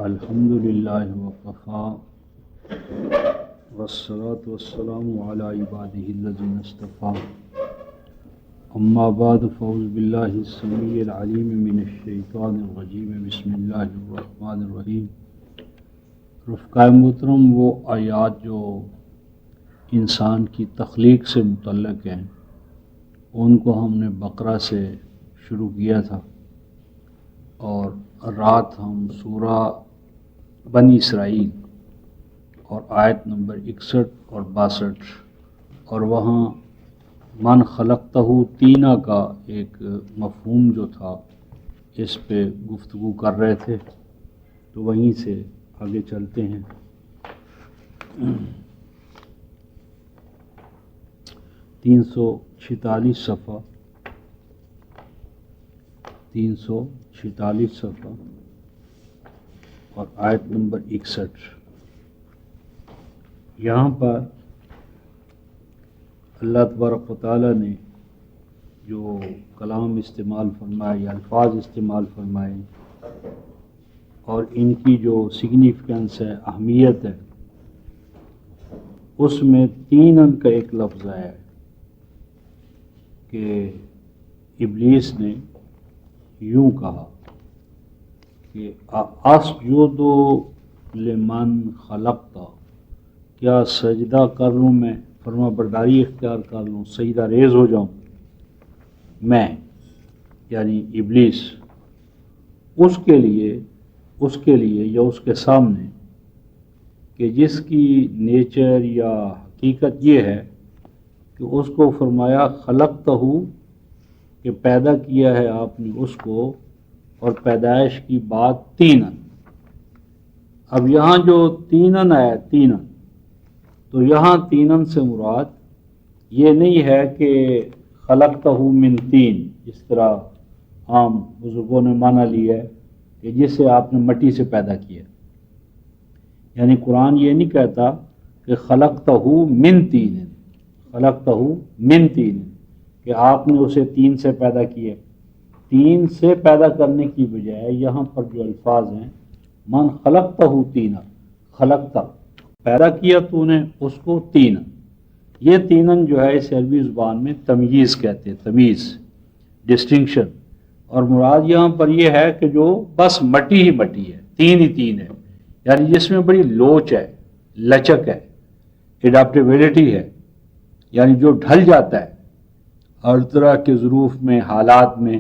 الحمدللہ وکفی والصلاة والسلام علی عبادہ الذین اصطفی اما بعد فاعوذ باللہ السمیع العلیم من الشیطان الرجیم بسم اللہ الرحمن الرحیم۔ رفقائے محترم، وہ آیات جو انسان کی تخلیق سے متعلق ہیں ان کو ہم نے بقرہ سے شروع کیا تھا، اور رات ہم سورہ بنی اسرائیل اور آیت نمبر 61 اور 62 اور وہاں من خلقتہ تینہ کا ایک مفہوم جو تھا اس پہ گفتگو کر رہے تھے، تو وہیں سے آگے چلتے ہیں۔ 346 صفحہ 346 صفحہ اور آیت نمبر 61۔ یہاں پر اللہ تبارک و تعالیٰ نے جو کلام استعمال فرمائے یا الفاظ استعمال فرمائے اور ان کی جو سگنیفیکنس ہے، اہمیت ہے، اس میں تینن کا ایک لفظ ہے کہ ابلیس نے یوں کہا کہ اسجد لمن خلقت، کیا سجدہ کر لوں میں، فرما برداری اختیار کر لوں، سجدہ ریز ہو جاؤں میں، یعنی ابلیس، اس کے لیے یا اس کے سامنے کہ جس کی نیچر یا حقیقت یہ ہے کہ اس کو فرمایا خلقتہ، کہ پیدا کیا ہے آپ نے اس کو، اور پیدائش کی بات تینن۔ اب یہاں جو تینن ہے، تینن، تو یہاں تینن سے مراد یہ نہیں ہے کہ خلقتہ من تین، جس طرح عام بزرگوں نے مانا لیا ہے کہ جسے آپ نے مٹی سے پیدا کیا، یعنی قرآن یہ نہیں کہتا کہ خلقتہ من تین، خلقتہ من تین، کہ آپ نے اسے تین سے پیدا کیا۔ تین سے پیدا کرنے کی بجائے یہاں پر جو الفاظ ہیں، من خلقتہ تینہ، خلقتہ، پیدا کیا تو نے اس کو تین۔ یہ تینن جو ہے اس عربی زبان میں تمییز کہتے ہیں، تمیز، ڈسٹنکشن، اور مراد یہاں پر یہ ہے کہ جو بس مٹی ہی مٹی ہے، تین ہی تین ہے، یعنی جس میں بڑی لوچ ہے، لچک ہے، اڈاپٹیبلٹی ہے، یعنی جو ڈھل جاتا ہے ہر طرح کے ظروف میں، حالات میں،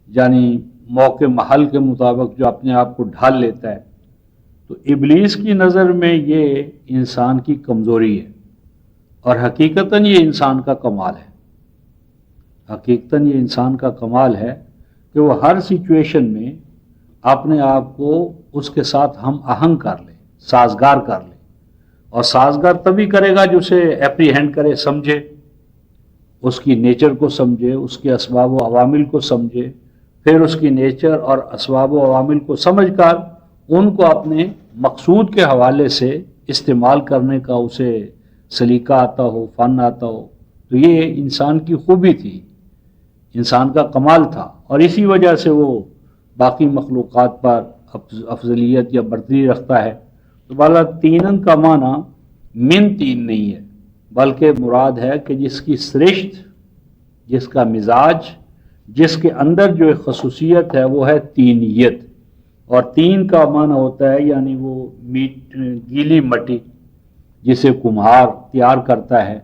یعنی موقع محل کے مطابق جو اپنے آپ کو ڈھال لیتا ہے۔ تو ابلیس کی نظر میں یہ انسان کی کمزوری ہے، اور حقیقتاً یہ انسان کا کمال ہے، حقیقتاً یہ انسان کا کمال ہے کہ وہ ہر سچویشن میں اپنے آپ کو اس کے ساتھ ہم آہنگ کر لے، سازگار کر لے، اور سازگار تبھی کرے گا جو اسے اپریہینڈ کرے، سمجھے، اس کی نیچر کو سمجھے، اس کے اسباب و عوامل کو سمجھے، پھر اس کی نیچر اور اسباب و عوامل کو سمجھ کر ان کو اپنے مقصود کے حوالے سے استعمال کرنے کا اسے سلیقہ آتا ہو، فن آتا ہو۔ تو یہ انسان کی خوبی تھی، انسان کا کمال تھا، اور اسی وجہ سے وہ باقی مخلوقات پر افضلیت یا برتری رکھتا ہے۔ تو بالا تینن کا معنی من تین نہیں ہے، بلکہ مراد ہے کہ جس کی سرشت، جس کا مزاج، جس کے اندر جو ایک خصوصیت ہے وہ ہے تینیت، اور تین کا معنی ہوتا ہے یعنی وہ گیلی مٹی جسے کمہار تیار کرتا ہے،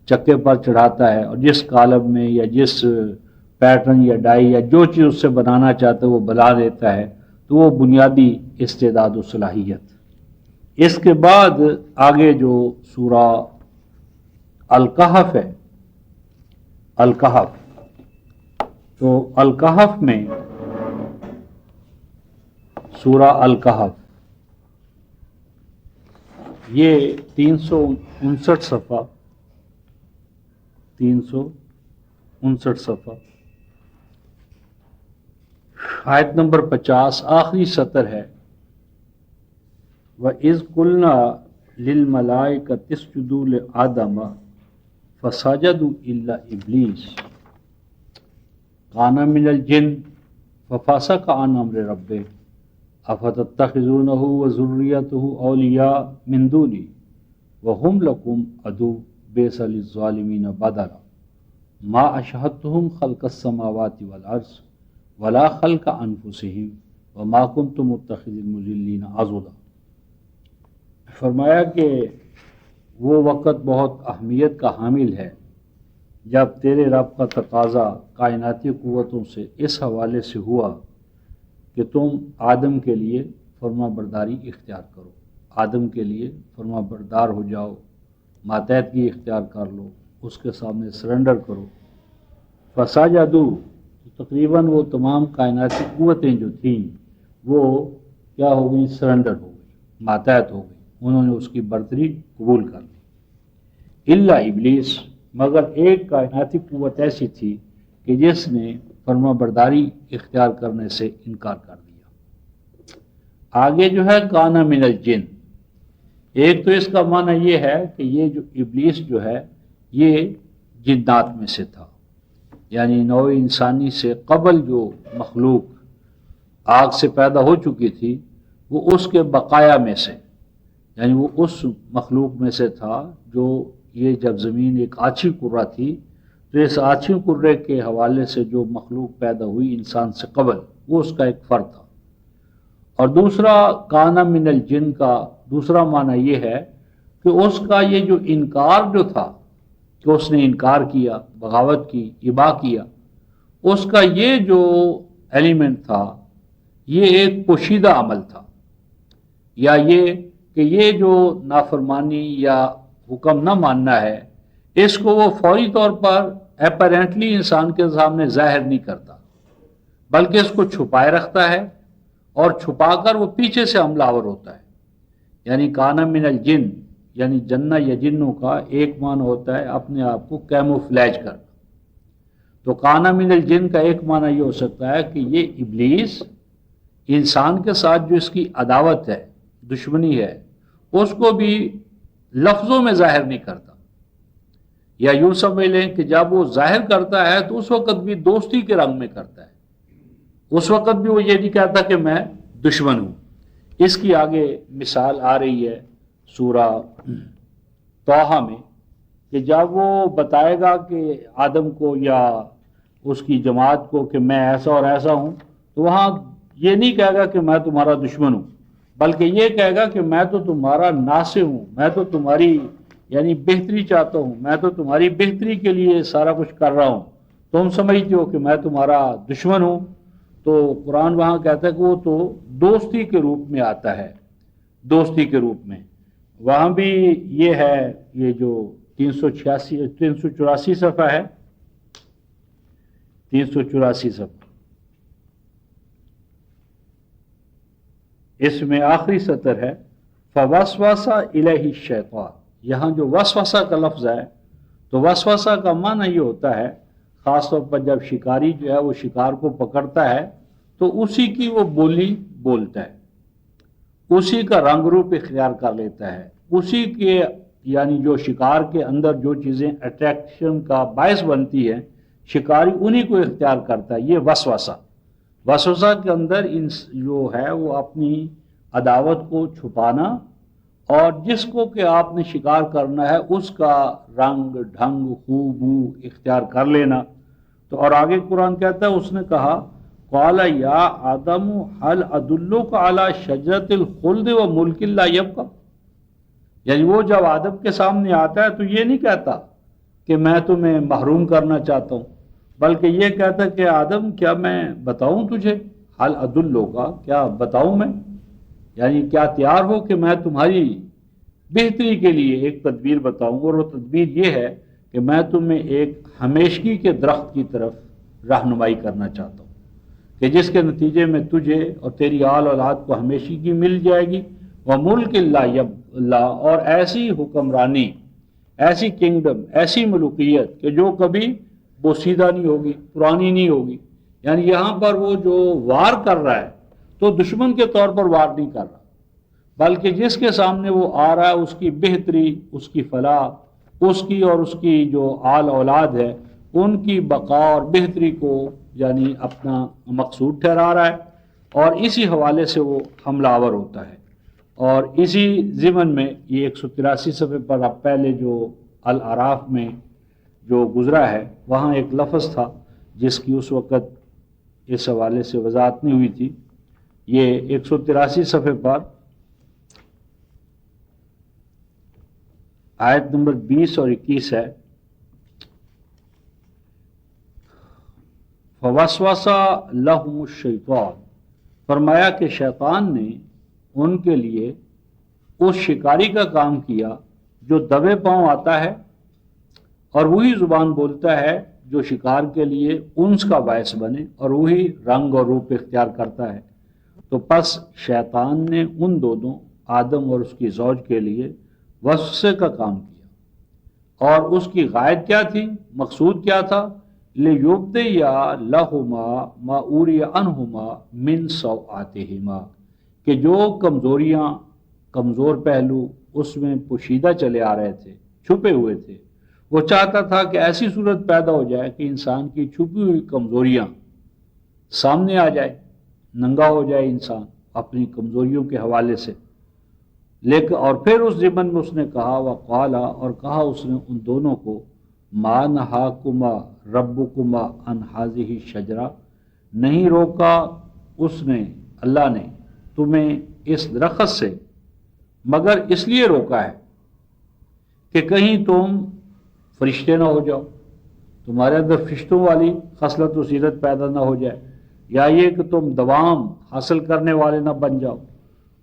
چکے پر چڑھاتا ہے، اور جس قالب میں یا جس پیٹرن یا ڈائی یا جو چیز اس سے بنانا چاہتا ہے وہ بنا دیتا ہے۔ تو وہ بنیادی استعداد و صلاحیت۔ اس کے بعد آگے جو سورہ الکہف ہے، الکہف، تو الکہف میں سورہ الکہف یہ 359 صفحہ 359 صفحہ آیت نمبر 50، آخری سطر ہے، وَإِذْ قُلْنَا لِلْمَلَائِكَةِ اسْجُدُوا لِآدَمَ فَسَجَدُوا إِلَّا إِبْلِيسَ كَانَ مِنَ الْجِنِّ فَفَسَقَ عَنْ أَمْرِ رَبِّهِ افتتخذونہ وذریتہ اولیاء من دونی وہم لکم عدو بیس للظالمین بدلا ما اشہدتہم خلق السماوات والارض ولا خلق انفسہم وما کنت متخذ المضلین عضدا۔ فرمایا کہ وہ وقت بہت اہمیت کا حامل ہے جب تیرے رب کا تقاضا کائناتی قوتوں سے اس حوالے سے ہوا کہ تم آدم کے لیے فرما برداری اختیار کرو، آدم کے لیے فرما بردار ہو جاؤ، ماتحتگی اختیار کر لو، اس کے سامنے سرنڈر کرو۔ فسجدوا، تقریباً وہ تمام کائناتی قوتیں جو تھیں وہ کیا ہو گئیں؟ سرنڈر ہو گئی، ماتحت ہو گئی، انہوں نے اس کی برتری قبول کر لی۔ الا ابلیس، مگر ایک کائناتی قوت ایسی تھی کہ جس نے فرما برداری اختیار کرنے سے انکار کر دیا۔ آگے جو ہے کانا من الجن، ایک تو اس کا معنی یہ ہے کہ یہ جو ابلیس جو ہے یہ جنات میں سے تھا، یعنی نوع انسانی سے قبل جو مخلوق آگ سے پیدا ہو چکی تھی وہ اس کے بقایا میں سے، یعنی وہ اس مخلوق میں سے تھا جو یہ جب زمین ایک آچھی کرہ تھی تو اس آچھی کرے کے حوالے سے جو مخلوق پیدا ہوئی انسان سے قبل وہ اس کا ایک فرد تھا۔ اور دوسرا کانا من الجن کا دوسرا معنی یہ ہے کہ اس کا یہ جو انکار جو تھا کہ اس نے انکار کیا، بغاوت کی، ابا کیا، اس کا یہ جو ایلیمنٹ تھا یہ ایک پوشیدہ عمل تھا، یا یہ کہ یہ جو نافرمانی یا حکم نہ ماننا ہے اس کو وہ فوری طور پر اپیرنٹلی انسان کے سامنے ظاہر نہیں کرتا بلکہ اس کو چھپائے رکھتا ہے اور چھپا کر وہ پیچھے سے حملہ آور ہوتا ہے۔ یعنی کانا من الجن، یعنی جنہ یا جنوں کا ایک معنی ہوتا ہے اپنے آپ کو کیموفلیج کرنا، تو کانا من الجن کا ایک معنی یہ ہو سکتا ہے کہ یہ ابلیس انسان کے ساتھ جو اس کی عداوت ہے، دشمنی ہے، اس کو بھی لفظوں میں ظاہر نہیں کرتا، یا یوں سمجھ لیں کہ جب وہ ظاہر کرتا ہے تو اس وقت بھی دوستی کے رنگ میں کرتا ہے، اس وقت بھی وہ یہ نہیں کہتا کہ میں دشمن ہوں۔ اس کی آگے مثال آ رہی ہے سورہ طٰہٰ میں کہ جب وہ بتائے گا کہ آدم کو یا اس کی جماعت کو کہ میں ایسا اور ایسا ہوں، تو وہاں یہ نہیں کہے گا کہ میں تمہارا دشمن ہوں، بلکہ یہ کہے گا کہ میں تو تمہارا ناصح ہوں، میں تو تمہاری یعنی بہتری چاہتا ہوں، میں تو تمہاری بہتری کے لیے سارا کچھ کر رہا ہوں، تم سمجھتے ہو کہ میں تمہارا دشمن ہوں۔ تو قرآن وہاں کہتا ہے کہ وہ تو دوستی کے روپ میں آتا ہے، دوستی کے روپ میں۔ وہاں بھی یہ ہے، یہ جو 384 صفحہ ہے، 384 صفحہ، اس میں آخری سطر ہے فوسوس الیہ الشیطان۔ یہاں جو وسوسہ کا لفظ ہے تو وسوسہ کا معنی یہ ہوتا ہے، خاص طور پر جب شکاری جو ہے وہ شکار کو پکڑتا ہے تو اسی کی وہ بولی بولتا ہے، اسی کا رنگ روپ اختیار کر لیتا ہے، اسی کے یعنی جو شکار کے اندر جو چیزیں اٹریکشن کا باعث بنتی ہیں شکاری انہی کو اختیار کرتا ہے۔ یہ وسوسہ، وسوسہ کے اندر جو ہے وہ اپنی عداوت کو چھپانا اور جس کو کہ آپ نے شکار کرنا ہے اس کا رنگ ڈھنگ خوبو اختیار کر لینا۔ تو اور آگے قرآن کہتا ہے اس نے کہا قال یا آدم هل ادلک علی شجرۃ الخلد وملک لا یبقی، یعنی وہ جب آدم کے سامنے آتا ہے تو یہ نہیں کہتا کہ میں تمہیں محروم کرنا چاہتا ہوں، بلکہ یہ کہتا کہ آدم کیا میں بتاؤں تجھے، حل ادلک، کیا بتاؤں میں، یعنی کیا تیار ہو کہ میں تمہاری بہتری کے لیے ایک تدبیر بتاؤں، اور وہ تدبیر یہ ہے کہ میں تمہیں ایک ہمیشگی کے درخت کی طرف رہنمائی کرنا چاہتا ہوں کہ جس کے نتیجے میں تجھے اور تیری آل اولاد کو ہمیشگی مل جائے گی، وملک اللہ، اور ایسی حکمرانی، ایسی کنگڈم، ایسی ملوکیت کہ جو کبھی بوسیدہ نہیں ہوگی، پرانی نہیں ہوگی۔ یعنی یہاں پر وہ جو وار کر رہا ہے تو دشمن کے طور پر وار نہیں کر رہا، بلکہ جس کے سامنے وہ آ رہا ہے اس کی بہتری، اس کی فلاح، اس کی اور اس کی جو آل اولاد ہے ان کی بقا اور بہتری کو یعنی اپنا مقصود ٹھہرا رہا ہے۔ اور اسی حوالے سے وہ حملہ آور ہوتا ہے۔ اور اسی ضمن میں یہ 183 صفحے پر اب پہلے جو الاعراف میں جو گزرا ہے وہاں ایک لفظ تھا جس کی اس وقت اس حوالے سے وضاحت نہیں ہوئی تھی۔ یہ 183 صفحے پر آیت نمبر 20 اور 21 ہے، فوسوس لہم الشیطان، فرمایا کہ شیطان نے ان کے لیے اس شکاری کا کام کیا جو دبے پاؤں آتا ہے اور وہی زبان بولتا ہے جو شکار کے لیے انس کا باعث بنے اور وہی رنگ اور روپ اختیار کرتا ہے۔ تو پس شیطان نے ان دونوں آدم اور اس کی زوج کے لیے وسوسے کا کام کیا، اور اس کی غائب کیا تھی، مقصود کیا تھا، لِيُبْدِيَ لَهُمَا مَا أُورِيَ عَنْهُمَا مِنْ سَوْآتِهِمَا، کہ جو کمزوریاں، کمزور پہلو اس میں پوشیدہ چلے آ رہے تھے، چھپے ہوئے تھے، وہ چاہتا تھا کہ ایسی صورت پیدا ہو جائے کہ انسان کی چھپی ہوئی کمزوریاں سامنے آ جائے، ننگا ہو جائے انسان اپنی کمزوریوں کے حوالے سے۔ لیکن اور پھر اس ضمن میں اس نے کہا وقالا، اور کہا اس نے ان دونوں کو، ما نہاکما ربکما عن ہذہ الشجرہ، نہیں روکا اس نے، اللہ نے تمہیں اس درخت سے مگر اس لیے روکا ہے کہ کہیں تم فرشتے نہ ہو جاؤ، تمہارے اندر فرشتوں والی خصلت و سیرت پیدا نہ ہو جائے، یا یہ کہ تم دوام حاصل کرنے والے نہ بن جاؤ۔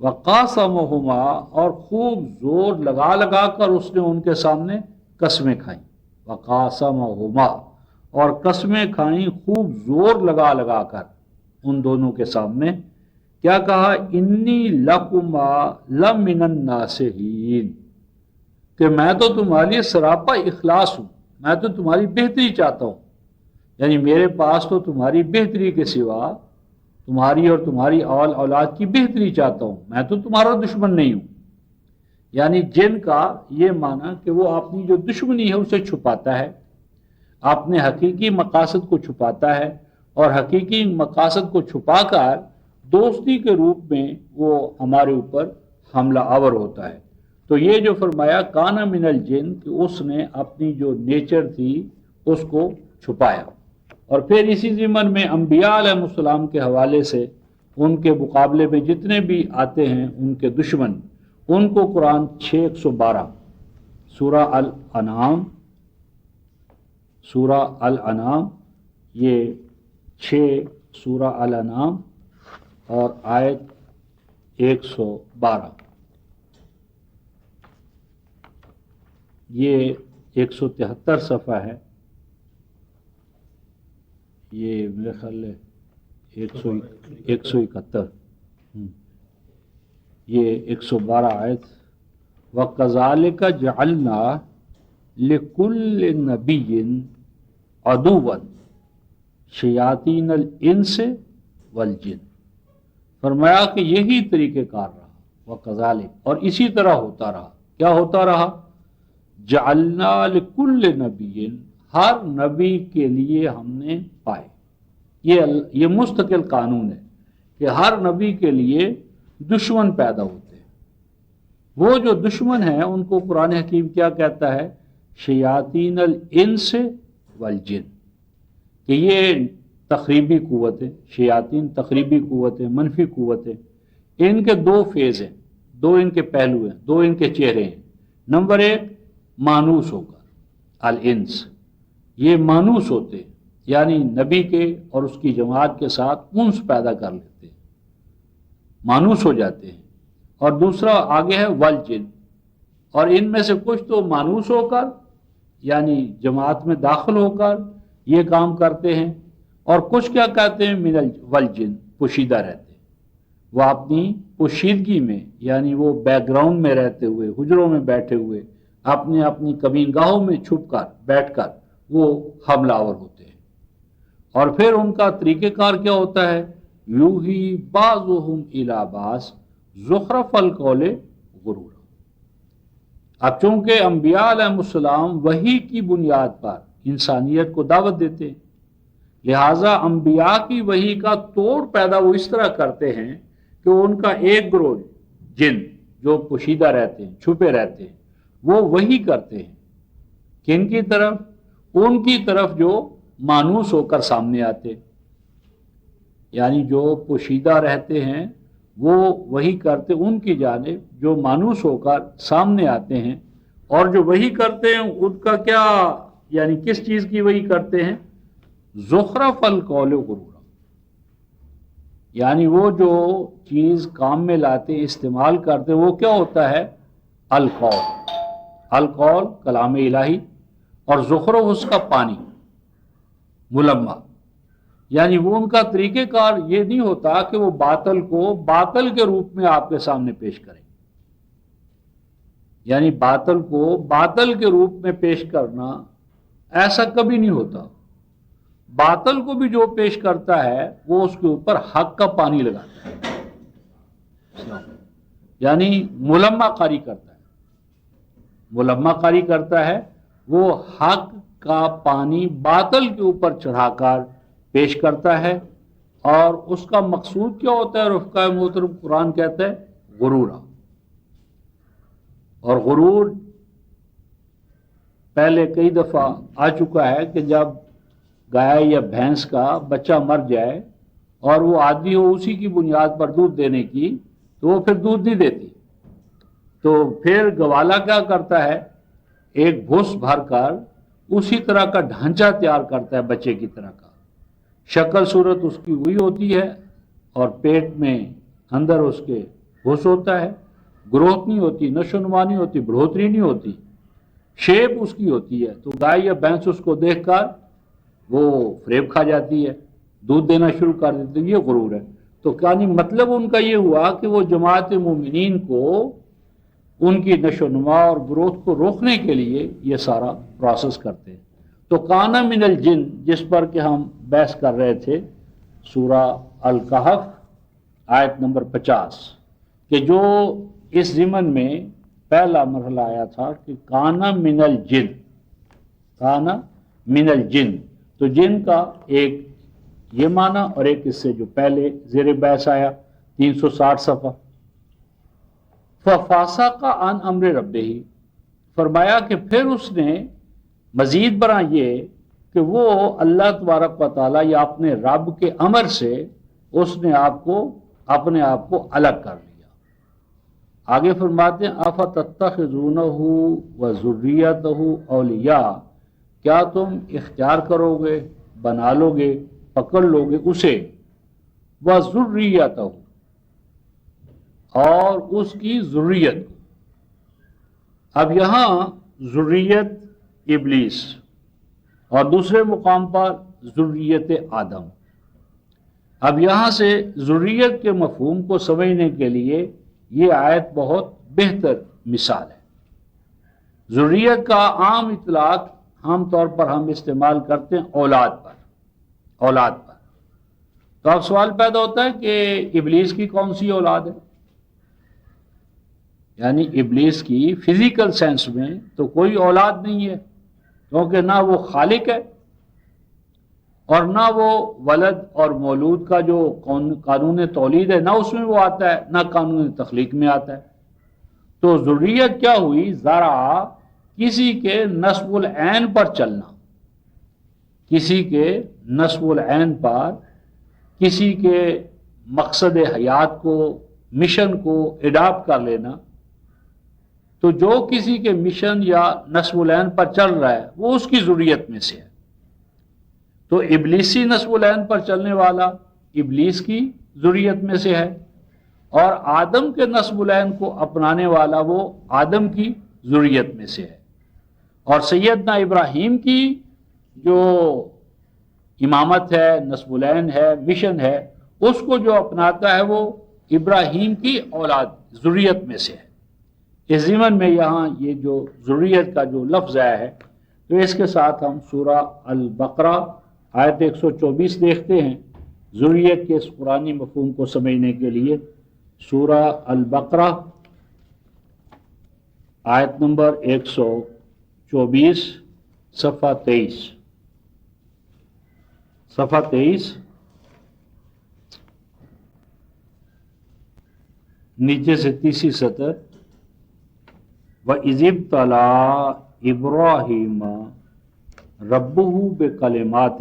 وقاسمہما، اور خوب زور لگا لگا کر اس نے ان کے سامنے قسمیں کھائیں، وقاسمہما، اور قسمیں کھائیں خوب زور لگا لگا کر ان دونوں کے سامنے۔ کیا کہا، انی لکما لمن الناصحین، کہ میں تو تمہارے لیے سراپا اخلاص ہوں، میں تو تمہاری بہتری چاہتا ہوں، یعنی میرے پاس تو تمہاری بہتری کے سوا تمہاری اور تمہاری اولاد کی بہتری چاہتا ہوں، میں تو تمہارا دشمن نہیں ہوں۔ یعنی جن کا یہ معنی کہ وہ اپنی جو دشمنی ہے اسے چھپاتا ہے، اپنے حقیقی مقاصد کو چھپاتا ہے، اور حقیقی مقاصد کو چھپا کر دوستی کے روپ میں وہ ہمارے اوپر حملہ آور ہوتا ہے۔ تو یہ جو فرمایا کانا من الجن، کہ اس نے اپنی جو نیچر تھی اس کو چھپایا۔ اور پھر اسی ضمن میں انبیاء علیہ السلام کے حوالے سے ان کے مقابلے میں جتنے بھی آتے ہیں ان کے دشمن، ان کو قرآن 6:112 سورہ الانعام یہ 6 سورہ الانعام اور آیت 112، یہ 173 صفحہ ہے، یہ میرے خیال ہے 171، یہ 112 آیت۔ وَكَذَلِكَ جَعَلْنَا لِكُلِّ نَبِيٍّ عَدُوًّا شَيَاطِينَ الْإِنسِ وَالْجِنِّ، فرمایا کہ یہی طریقہ کار رہا، وَكَذَلِكَ، اور اسی طرح ہوتا رہا۔ کیا ہوتا رہا، جعلنا لکل نبی، ہر نبی کے لیے ہم نے پائے، یہ مستقل قانون ہے کہ ہر نبی کے لیے دشمن پیدا ہوتے ہیں۔ وہ جو دشمن ہیں ان کو قرآن حکیم کیا کہتا ہے، شیاطین الانس والجن، کہ یہ تخریبی قوتیں، شیاطین تخریبی قوتیں، منفی قوتیں، ان کے دو فیز ہیں، دو ان کے پہلو ہیں، دو ان کے چہرے ہیں۔ نمبر 1 مانوس ہو کر، الانس یہ مانوس ہوتے ہیں، یعنی نبی کے اور اس کی جماعت کے ساتھ انس پیدا کر لیتے ہیں، مانوس ہو جاتے ہیں۔ اور دوسرا آگے ہے والجن، اور ان میں سے کچھ تو مانوس ہو کر یعنی جماعت میں داخل ہو کر یہ کام کرتے ہیں، اور کچھ کیا کہتے ہیں من والجن، پوشیدہ رہتے ہیں، وہ اپنی پوشیدگی میں، یعنی وہ بیک گراؤنڈ میں رہتے ہوئے، حجروں میں بیٹھے ہوئے، اپنی کمین گاہوں میں چھپ کر بیٹھ کر وہ حملہ آور ہوتے ہیں۔ اور پھر ان کا طریقہ کار کیا ہوتا ہے، یوحی بعضهم الی بعض زخرف القول غرورا۔ اب چونکہ انبیاء علیہ السلام وحی کی بنیاد پر انسانیت کو دعوت دیتے ہیں، لہٰذا انبیاء کی وحی کا توڑ پیدا وہ اس طرح کرتے ہیں کہ ان کا ایک گروہ جن جو پوشیدہ رہتے ہیں، چھپے رہتے ہیں، وہ وحی کرتے ہیں کن کی طرف؟ ان کی طرف جو مانوس ہو کر سامنے آتے، یعنی جو پوشیدہ رہتے ہیں وہ وحی کرتے ان کی جانب جو مانوس ہو کر سامنے آتے ہیں، اور جو وحی کرتے ہیں ان کا کیا، یعنی کس چیز کی وحی کرتے ہیں؟ زخرف القول غرورا، یعنی وہ جو چیز کام میں لاتے استعمال کرتے وہ کیا ہوتا ہے؟ القول، القول کلام الہی، اور زخرف اس کا پانی ملمہ، یعنی وہ ان کا طریقہ کار یہ نہیں ہوتا کہ وہ باطل کو باطل کے روپ میں آپ کے سامنے پیش کریں، یعنی باطل کو باطل کے روپ میں پیش کرنا ایسا کبھی نہیں ہوتا۔ باطل کو بھی جو پیش کرتا ہے وہ اس کے اوپر حق کا پانی لگاتا ہے، یعنی ملمہ قاری کرتا ہے، ملمہ قاری کرتا ہے، وہ حق کا پانی باطل کے اوپر چڑھا کر پیش کرتا ہے، اور اس کا مقصود کیا ہوتا ہے؟ رفقہ محترم قرآن کہتا ہے غرورا، اور غرور پہلے کئی دفعہ آ چکا ہے کہ جب گائے یا بھینس کا بچہ مر جائے اور وہ عادی ہو اسی کی بنیاد پر دودھ دینے کی، تو وہ پھر دودھ نہیں دیتی، تو پھر گوالا کیا کرتا ہے؟ ایک بھوس بھر کر اسی طرح کا ڈھانچہ تیار کرتا ہے بچے کی طرح کا، شکل صورت اس کی وہی ہوتی ہے، اور پیٹ میں اندر اس کے بھوس ہوتا ہے، گروتھ نہیں ہوتی، نشو نما نہیں ہوتی، بڑھوتری نہیں ہوتی، شیپ اس کی ہوتی ہے، تو گائے یا بھینس اس کو دیکھ کر وہ فریب کھا جاتی ہے، دودھ دینا شروع کر دیتی ہے، یہ غرور ہے۔ تو یعنی مطلب ان کا یہ ہوا کہ وہ جماعت مومنین کو ان کی نشو و نما اور گروتھ کو روکنے کے لیے یہ سارا پروسیس کرتے ہیں۔ تو کانا من الجن، جس پر کہ ہم بحث کر رہے تھے، سورہ الکہف آیت نمبر 50، کہ جو اس ضمن میں پہلا مرحلہ آیا تھا کہ کانا من الجن، کانا من الجن، تو جن کا ایک یہ معنی اور ایک اس سے جو پہلے زیر بحث آیا 360 صفحہ، فَفَاسَقَ عَنْ أَمْرِ رَبِّهِ، فرمایا کہ پھر اس نے مزید برآں یہ کہ وہ اللہ تبارک و تعالیٰ یا اپنے رب کے امر سے اس نے اپنے آپ کو الگ کر لیا۔ آگے فرماتے ہیں أَفَتَتَّخِذُونَهُ وَذُرِّيَّتَهُ أَوْلِيَاءَ، کیا تم اختیار کرو گے، بنا لو گے، پکڑ لو گے اسے، وَذُرِّيَّتَهُ، اور اس کی ذریت کو۔ اب یہاں ذریت ابلیس، اور دوسرے مقام پر ذریت آدم۔ اب یہاں سے ذریت کے مفہوم کو سمجھنے کے لیے یہ آیت بہت بہتر مثال ہے۔ ذریت کا عام اطلاق عام طور پر ہم استعمال کرتے ہیں اولاد پر، اولاد پر۔ تو اب سوال پیدا ہوتا ہے کہ ابلیس کی کون سی اولاد ہے؟ یعنی ابلیس کی فزیکل سینس میں تو کوئی اولاد نہیں ہے، کیونکہ نہ وہ خالق ہے اور نہ وہ ولد اور مولود کا جو قانون تولید ہے نہ اس میں وہ آتا ہے، نہ قانون تخلیق میں آتا ہے۔ تو ذریت کیا ہوئی؟ ذرا کسی کے نسب العین پر چلنا، کسی کے نسب العین پر، کسی کے مقصد حیات کو، مشن کو اڈاپٹ کر لینا۔ تو جو کسی کے مشن یا نسب العین پر چل رہا ہے وہ اس کی ذریت میں سے ہے۔ تو ابلیسی نسب العین پر چلنے والا ابلیس کی ذریت میں سے ہے، اور آدم کے نسب العین کو اپنانے والا وہ آدم کی ذریت میں سے ہے۔ اور سیدنا ابراہیم کی جو امامت ہے، نسب العین ہے، مشن ہے، اس کو جو اپناتا ہے وہ ابراہیم کی اولاد ذریت میں سے ہے۔ اس ضمن میں یہاں یہ جو ذریت کا جو لفظ آیا ہے، تو اس کے ساتھ ہم سورہ البقرہ آیت 124 دیکھتے ہیں ذریت کے اس قرآنی مفہوم کو سمجھنے کے لیے۔ سورہ البقرہ آیت نمبر 124 صفحہ 23، صفحہ 23 نیچے سے تیسری سطر وَإِذِ ابْتَلَىٰ إِبْرَاهِيمَ رَبُّهُ بِكَلِمَاتٍ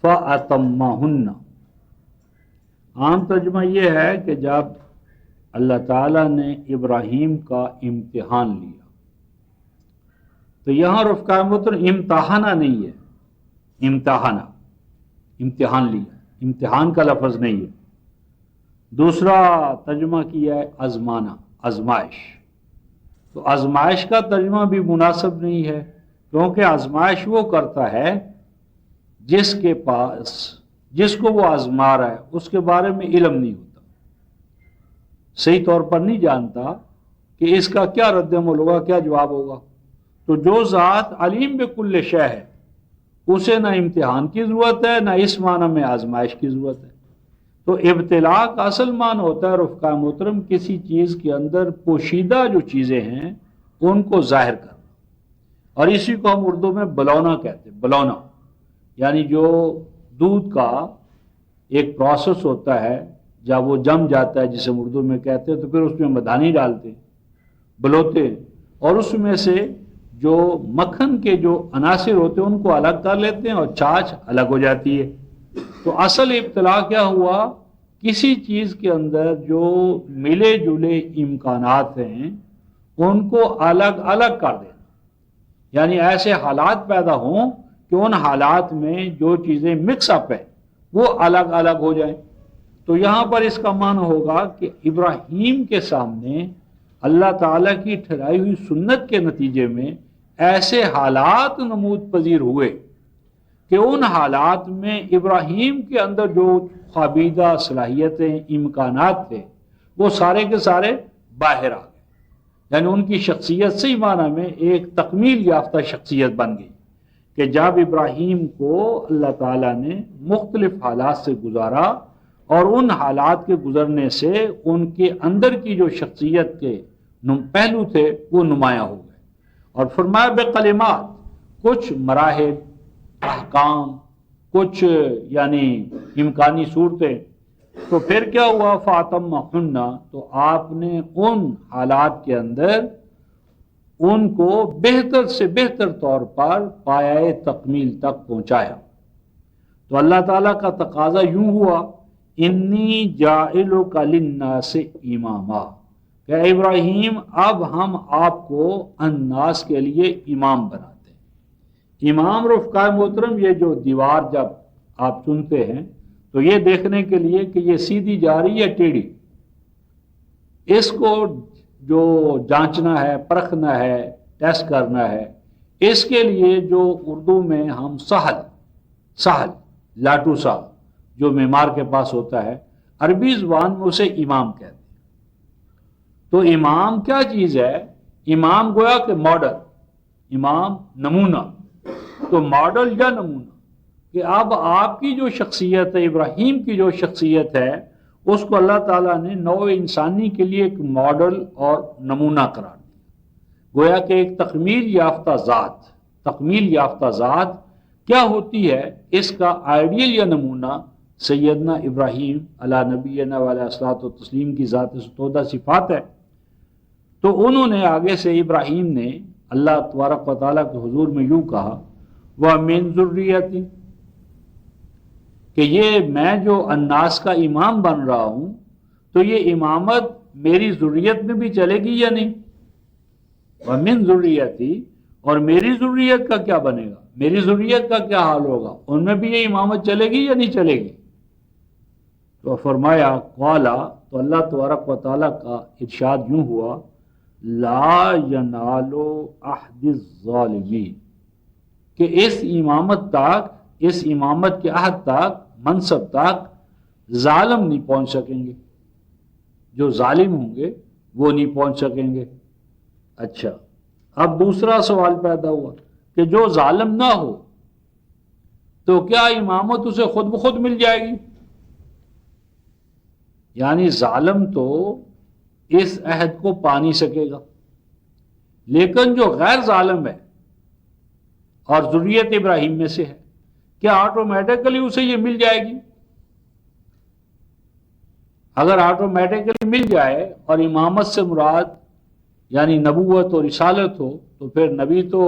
فَأَتَمَّهُنَّ۔ عام ترجمہ یہ ہے کہ جب اللہ تعالیٰ نے ابراہیم کا امتحان لیا، تو یہاں رفقائے محترم امتحانہ نہیں ہے، امتحانہ، امتحان لیا، امتحان کا لفظ نہیں ہے۔ دوسرا ترجمہ کیا ہے آزمانا، آزمائش۔ تو آزمائش کا ترجمہ بھی مناسب نہیں ہے، کیونکہ آزمائش وہ کرتا ہے جس کے پاس، جس کو وہ آزما رہا ہے اس کے بارے میں علم نہیں ہوتا، صحیح طور پر نہیں جانتا کہ اس کا کیا رد عمل ہوگا، کیا جواب ہوگا۔ تو جو ذات علیم بکل شے ہے اسے نہ امتحان کی ضرورت ہے، نہ اس معنی میں آزمائش کی ضرورت ہے۔ تو ابتلاء کا اصل معنی ہوتا ہے رفقا محترم کسی چیز کے اندر پوشیدہ جو چیزیں ہیں ان کو ظاہر کرنا، اور اسی کو ہم اردو میں بلونا کہتے ہیں، بلونا یعنی جو دودھ کا ایک پروسیس ہوتا ہے، جب وہ جم جاتا ہے جسے ہم اردو میں کہتے ہیں، تو پھر اس میں مدانی ڈالتے ہیں، بلوتے ہیں، اور اس میں سے جو مکھن کے جو عناصر ہوتے ہیں ان کو الگ کر لیتے ہیں اور چھاچھ الگ ہو جاتی ہے۔ تو اصل ابتلاء کیا ہوا، کسی چیز کے اندر جو ملے جلے امکانات ہیں ان کو الگ الگ کر دینا، یعنی ایسے حالات پیدا ہوں کہ ان حالات میں جو چیزیں مکس اپ ہیں وہ الگ الگ ہو جائیں۔ تو یہاں پر اس کا معنی ہوگا کہ ابراہیم کے سامنے اللہ تعالیٰ کی ٹھہرائی ہوئی سنت کے نتیجے میں ایسے حالات نمود پذیر ہوئے کہ ان حالات میں ابراہیم کے اندر جو خوابیدہ صلاحیتیں، امکانات تھے وہ سارے کے سارے باہر آ گئے، یعنی ان کی شخصیت صحیح معنی میں ایک تکمیل یافتہ شخصیت بن گئی کہ جب ابراہیم کو اللہ تعالیٰ نے مختلف حالات سے گزارا اور ان حالات کے گزرنے سے ان کے اندر کی جو شخصیت کے پہلو تھے وہ نمایاں ہو گئے، اور فرمایا بکلمات، کچھ مراحل، احکام، کچھ یعنی امکانی صورتیں۔ تو پھر کیا ہوا، فَأَتَمَّهُنَّ، تو آپ نے ان حالات کے اندر ان کو بہتر سے بہتر طور پر پایۂ تکمیل تک پہنچایا۔ تو اللہ تعالیٰ کا تقاضا یوں ہوا، انی جاعلک للناس اماما، کہ ابراہیم اب ہم آپ کو الناس کے لیے امام بناتے ہیں۔ امام رفقائے محترم یہ جو دیوار جب آپ چنتے ہیں تو یہ دیکھنے کے لیے کہ یہ سیدھی جا رہی ہے ٹیڑھی، اس کو جو جانچنا ہے، پرکھنا ہے، ٹیسٹ کرنا ہے، اس کے لیے جو اردو میں ہم سہل لاٹو سا جو معمار کے پاس ہوتا ہے، عربی زبان میں اسے امام کہتے ہیں۔ تو امام کیا چیز ہے، امام گویا کہ ماڈل، امام نمونہ، تو ماڈل یا نمونہ کہ اب آپ کی جو شخصیت ہے، ابراہیم کی جو شخصیت ہے، اس کو اللہ تعالیٰ نے نوع انسانی کے لیے ایک ماڈل اور نمونہ قرار دیا، گویا کہ ایک تکمیل یافتہ ذات کیا ہوتی ہے، اس کا آئیڈیل یا نمونہ سیدنا ابراہیم علیہ نبینا علیہ الصلوۃ والتسلیم کی ذات ستودہ صفات ہے۔ تو انہوں نے آگے سے ابراہیم نے اللہ تبارک و تعالیٰ کے حضور میں یوں کہا، وَمِن ذُرِّيَّتِي، کہ یہ میں جو الناس کا امام بن رہا ہوں تو یہ امامت میری ذریت میں بھی چلے گی یا نہیں، وَمِن ذُرِّيَّتِي، اور میری ذریت کا کیا بنے گا، میری ذریت کا کیا حال ہوگا، ان میں بھی یہ امامت چلے گی یا نہیں چلے گی۔ تو فرمایا قالا، تو اللہ تبارک و تعالیٰ کا ارشاد یوں ہوا، لا ینال عہد الظالمین، کہ اس امامت کے عہد تک، منصب تک ظالم نہیں پہنچ سکیں گے، جو ظالم ہوں گے وہ نہیں پہنچ سکیں گے۔ اچھا، اب دوسرا سوال پیدا ہوا کہ جو ظالم نہ ہو تو کیا امامت اسے خود بخود مل جائے گی؟ یعنی ظالم تو اس عہد کو پا نہیں سکے گا، لیکن جو غیر ظالم ہے اور ذریت ابراہیم میں سے ہے، کیا آٹومیٹیکلی اسے یہ مل جائے گی؟ اگر آٹومیٹیکلی مل جائے اور امامت سے مراد یعنی نبوت اور رسالت ہو تو پھر نبی تو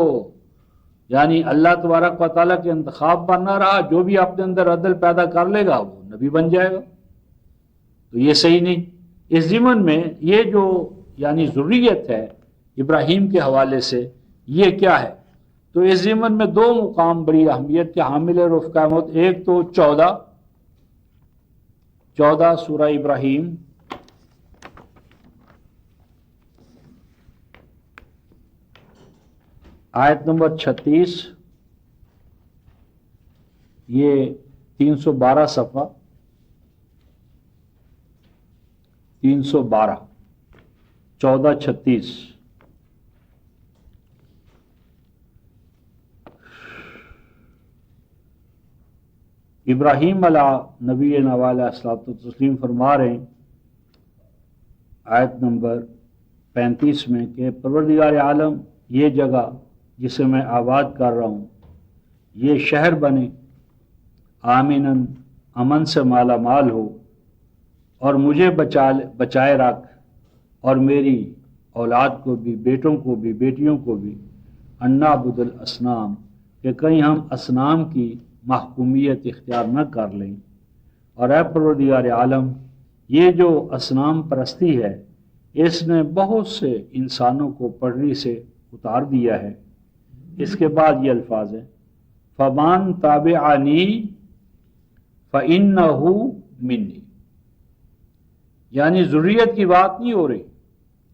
یعنی اللہ تبارک و تعالیٰ کے انتخاب پر نہ رہا، جو بھی اپنے اندر عدل پیدا کر لے گا وہ نبی بن جائے گا، تو یہ صحیح نہیں۔ اس ضمن میں یہ جو یعنی ذریت ہے ابراہیم کے حوالے سے یہ کیا ہے؟ تو اس ضمن میں دو مقام بڑی اہمیت کے حامل رفقہ موت، ایک تو 14 سورہ ابراہیم آیت نمبر 36، یہ 312 صفحہ 312 14:36۔ ابراہیم علیہ نبی علیہ الصلوۃ والتسلیم فرما رہے ہیں آیت نمبر 35 میں کہ پروردگار عالم یہ جگہ جسے میں آباد کر رہا ہوں یہ شہر بنے، آمناً امن سے مالا مال ہو، اور مجھے بچائے رکھ اور میری اولاد کو بھی، بیٹوں کو بھی، بیٹیوں کو بھی، انا عبد الاسنام کہ کہیں ہم اصنام کی محکومیت اختیار نہ کر لیں، اور اے پروردگار عالم یہ جو اصنام پرستی ہے اس نے بہت سے انسانوں کو پٹری سے اتار دیا ہے۔ اس کے بعد یہ الفاظ ہیں فَمَن تَابَعَنِی فَإِنَّهُ مِنِّی، یعنی ذریت کی بات نہیں ہو رہی،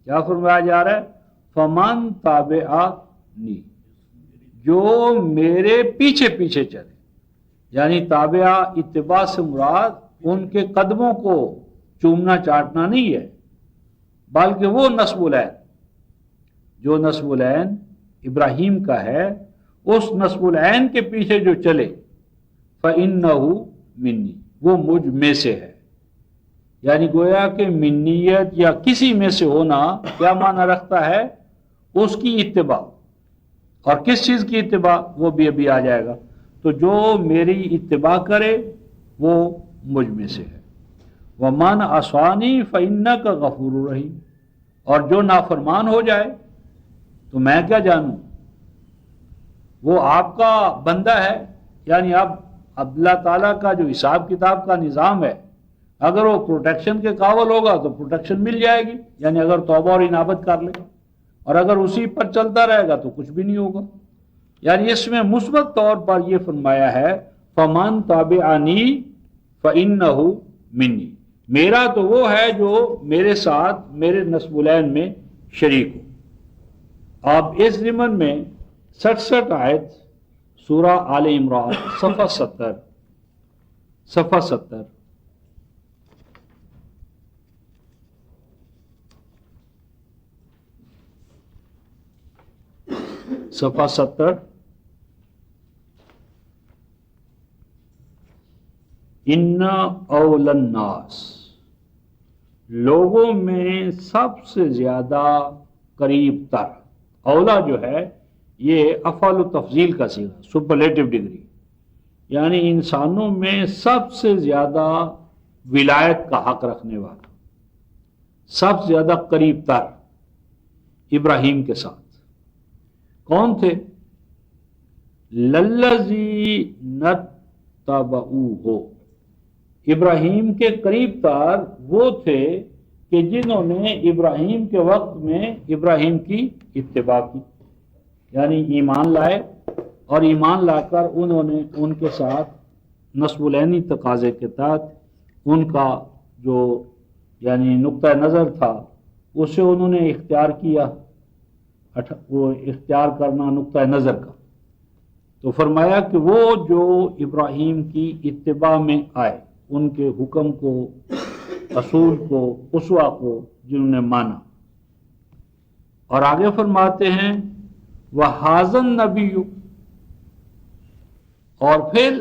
کیا فرمایا جا رہا ہے؟ فَمَن تَابَعَنِی، جو میرے پیچھے پیچھے چلے، یعنی تابعہ اتباع سے مراد ان کے قدموں کو چومنا چاٹنا نہیں ہے، بلکہ وہ نسب العین، جو نسب العین ابراہیم کا ہے اس نسب العین کے پیچھے جو چلے فَإِنَّهُ مِنِّی، وہ مجھ میں سے ہے۔ یعنی گویا کہ منیت یا کسی میں سے ہونا کیا معنی رکھتا ہے؟ اس کی اتباع، اور کس چیز کی اتباع وہ بھی ابھی آ جائے گا۔ تو جو میری اتباع کرے وہ مجھ میں سے ہے۔ وَمَنْ عَصَانِی فَإِنَّکَ غَفُورٌ رَحِیمٌ، اور جو نافرمان ہو جائے تو میں کیا جانوں، وہ آپ کا بندہ ہے۔ یعنی اب اللہ تعالیٰ کا جو حساب کتاب کا نظام ہے، اگر وہ پروٹیکشن کے قابل ہوگا تو پروٹیکشن مل جائے گی، یعنی اگر توبہ اور انابت کر لے، اور اگر اسی پر چلتا رہے گا تو کچھ بھی نہیں ہوگا۔ یعنی اس میں مثبت طور پر یہ فرمایا ہے فَمَن تَابَعَنِی فَإِنَّهُ مِنِّی، میرا تو وہ ہے جو میرے ساتھ میرے نسب العین میں شریک ہو۔ اب اس ضمن میں 66 آیت سورہ آل عمران صفحہ 70 صفحہ 70 ان اول الناس، لوگوں میں سب سے زیادہ قریب تر، اولا جو ہے یہ افعال تفضیل کا صیغہ، سپرلیٹو ڈگری، یعنی انسانوں میں سب سے زیادہ ولایت کا حق رکھنے والا، سب سے زیادہ قریب تر ابراہیم کے ساتھ کون تھے؟ لَلَّذِینَ اتَّبَعُوہُ، ابراہیم کے قریب تر وہ تھے کہ جنہوں نے ابراہیم کے وقت میں ابراہیم کی اتباع کی، یعنی ایمان لائے، اور ایمان لا کر انہوں نے ان کے ساتھ نسب العینی تقاضے کے تحت ان کا جو یعنی نقطہ نظر تھا اسے انہوں نے اختیار کیا، وہ اختیار کرنا نقطہ نظر کا۔ تو فرمایا کہ وہ جو ابراہیم کی اتباع میں آئے، ان کے حکم کو، اصول کو، اسوہ کو جنہوں نے مانا، اور آگے فرماتے ہیں وَهَذَا النَّبِيُّ، اور پھر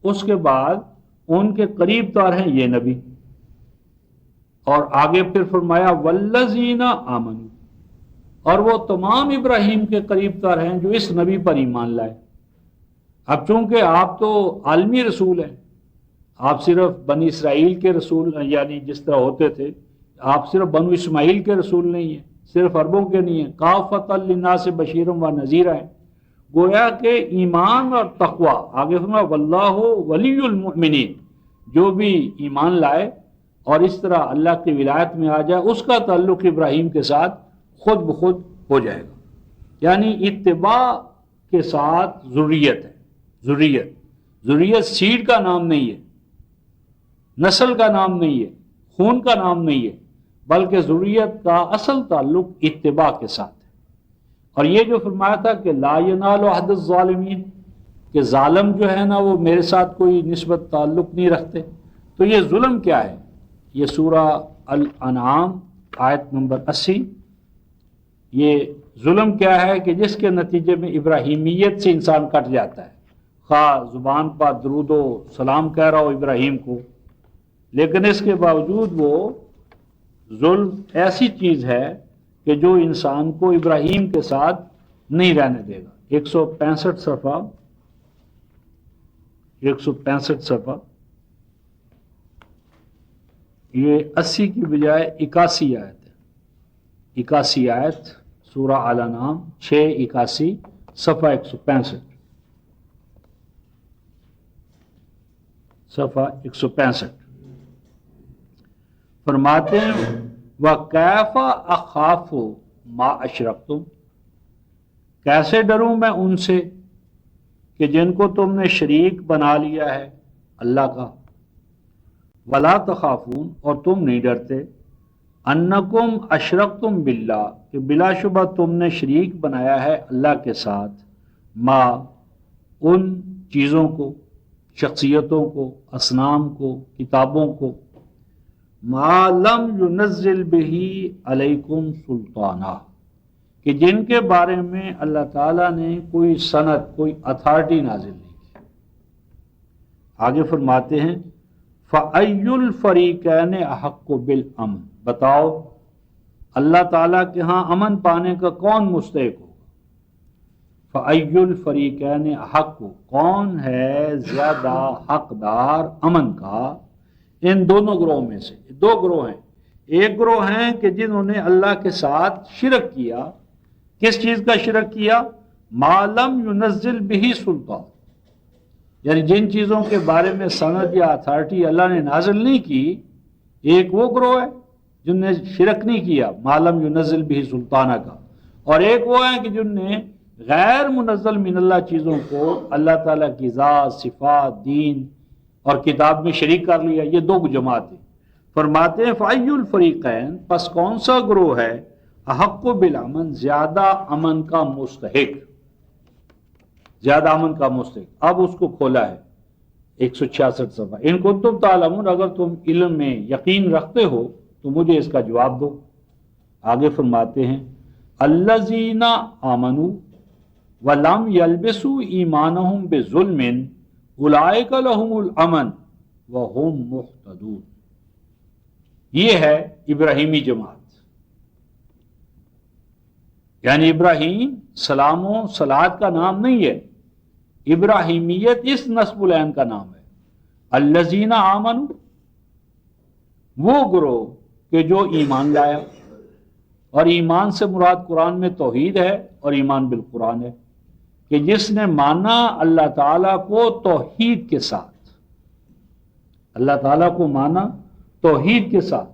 اس کے بعد ان کے قریب تر ہیں یہ نبی، اور آگے پھر فرمایا وَالَّذِينَ آمَنُوا، اور وہ تمام ابراہیم کے قریب تر ہیں جو اس نبی پر ایمان لائے۔ اب چونکہ آپ تو عالمی رسول ہیں، آپ صرف بنی اسرائیل کے رسول یعنی جس طرح ہوتے تھے، آپ صرف بنو اسماعیل کے رسول نہیں ہیں، صرف عربوں کے نہیں ہیں، کافۃ للناس بشیر و نذیر ہیں، گویا کہ ایمان اور تقوی آگے فرمایا واللہ ولی المؤمنین، جو بھی ایمان لائے اور اس طرح اللہ کی ولایت میں آ جائے اس کا تعلق ابراہیم کے ساتھ خود بخود ہو جائے گا۔ یعنی اتباع کے ساتھ ذریت ہے، ذریت سیڈ کا نام نہیں ہے، نسل کا نام نہیں ہے، خون کا نام نہیں ہے، بلکہ ذریت کا اصل تعلق اتباع کے ساتھ ہے۔ اور یہ جو فرمایا تھا کہ لا ینال عہد الظالمین، کہ ظالم جو ہے نا وہ میرے ساتھ کوئی نسبت تعلق نہیں رکھتے، تو یہ ظلم کیا ہے؟ یہ سورہ الانعام آیت نمبر 80، یہ ظلم کیا ہے کہ جس کے نتیجے میں ابراہیمیت سے انسان کٹ جاتا ہے، خواہ زبان پر درود و سلام کہہ رہا ہو ابراہیم کو، لیکن اس کے باوجود وہ ظلم ایسی چیز ہے کہ جو انسان کو ابراہیم کے ساتھ نہیں رہنے دے گا۔ 165 صفحہ 165 صفحہ، یہ 80 کی بجائے 81 آیت ہے، 81 آیت سورہ الانعام 681 صفحہ 165، صفحہ 165 فرماتے ہیں وَكَيْفَ أَخَافُ مَا أَشْرَكْتُمْ، کیسے ڈروں میں ان سے کہ جن کو تم نے شریک بنا لیا ہے اللہ کا، وَلَا تَخَافُونَ، اور تم نہیں ڈرتے، أَنَّكُمْ أَشْرَكْتُمْ بِاللَّهِ، کہ بلا شبہ تم نے شریک بنایا ہے اللہ کے ساتھ، ما ان چیزوں کو، شخصیتوں کو، اصنام کو، کتابوں کو، ما لم ينزل به علیکم سلطانہ، کہ جن کے بارے میں اللہ تعالیٰ نے کوئی سند، کوئی اتھارٹی نازل نہیں کی۔ آگے فرماتے ہیں فَأَيُّ الْفَرِيقَيْنِ أَحَقُّ بِالْأَمْنِ، بتاؤ اللہ تعالیٰ کے ہاں امن پانے کا کون مستحق ہوگا؟ فَأَيُّ الْفَرِيقَيْنِ أَحَقُّ، کون ہے زیادہ حقدار امن کا ان دونوں گروہوں میں سے؟ دو گروہ ہیں، ایک گروہ ہیں کہ جنہوں نے اللہ کے ساتھ شرک کیا، کس چیز کا شرک کیا؟ ما لم ينزل به سلطان، یعنی جن چیزوں کے بارے میں سند یا اتھارٹی اللہ نے نازل نہیں کی، ایک وہ گروہ ہے جن نے شرک نہیں کیا ما لم ينزل به سلطانہ کا، اور ایک وہ ہیں کہ جن نے غیر منزل من اللہ چیزوں کو اللہ تعالیٰ کی ذات، صفات، دین اور کتاب میں شریک کر لیا۔ یہ دو جماعت ہیں۔ فرماتے ہیں فَأَيُّ الْفَرِيقَيْنِ، پس کون سا گروہ ہے احق بالامن، زیادہ امن کا مستحق، زیادہ امن کا مستحق۔ اب اس کو کھولا ہے 166 صفحہ، ان کنتم تعلمون، اگر تم علم میں یقین رکھتے ہو تو مجھے اس کا جواب دو۔ آگے فرماتے ہیں الذین آمنوا ولم یلبسوا ایمانہم بظلم اولئک لہم الامن وہم مہتدون، یہ ہے ابراہیمی جماعت۔ یعنی ابراہیم سلام و صلات کا نام نہیں ہے، ابراہیمیت اس نسب العین کا نام ہے۔ الذین آمنوا، وہ گروہ کہ جو ایمان لایا، اور ایمان سے مراد قرآن میں توحید ہے اور ایمان بالقرآن ہے، کہ جس نے مانا اللہ تعالیٰ کو توحید کے ساتھ، اللہ تعالیٰ کو مانا توحید کے ساتھ،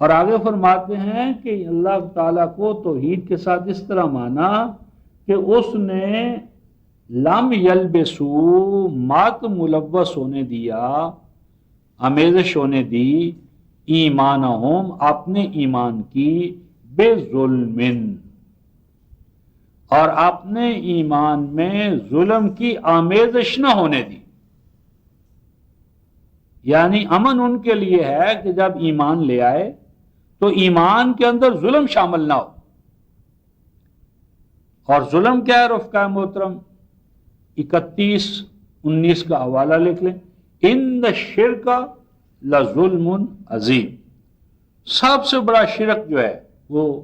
اور آگے فرماتے ہیں کہ اللہ تعالیٰ کو توحید کے ساتھ اس طرح مانا کہ اس نے لم یلبسو، مات ملوث ہونے دیا، آمیزش ہونے دی، ایمانہم، اپنے ایمان کی، بے ظلم، اور اپنے ایمان میں ظلم کی آمیزش نہ ہونے دی۔ یعنی امن ان کے لیے ہے کہ جب ایمان لے آئے تو ایمان کے اندر ظلم شامل نہ ہو۔ اور ظلم کیا ہے رفقا محترم؟ 31-19 کا حوالہ لکھ لیں، ان الشرک لظلم عظیم، سب سے بڑا شرک جو ہے وہ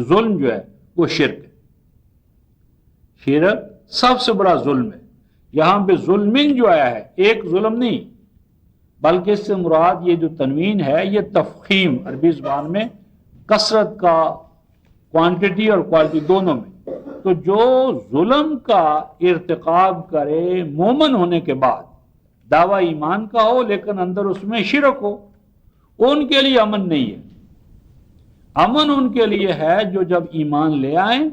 ظلم جو ہے وہ شرک ہے، شرک سب سے بڑا ظلم ہے۔ یہاں پہ ظلمن جو آیا ہے ایک ظلم نہیں، بلکہ اس سے مراد یہ جو تنوین ہے یہ تفخیم، عربی زبان میں کثرت کا، کوانٹٹی اور کوالٹی دونوں میں، تو جو ظلم کا ارتکاب کرے مومن ہونے کے بعد، دعویٰ ایمان کا ہو لیکن اندر اس میں شرک ہو، ان کے لیے امن نہیں ہے۔ امن ان کے لیے ہے جو جب ایمان لے آئیں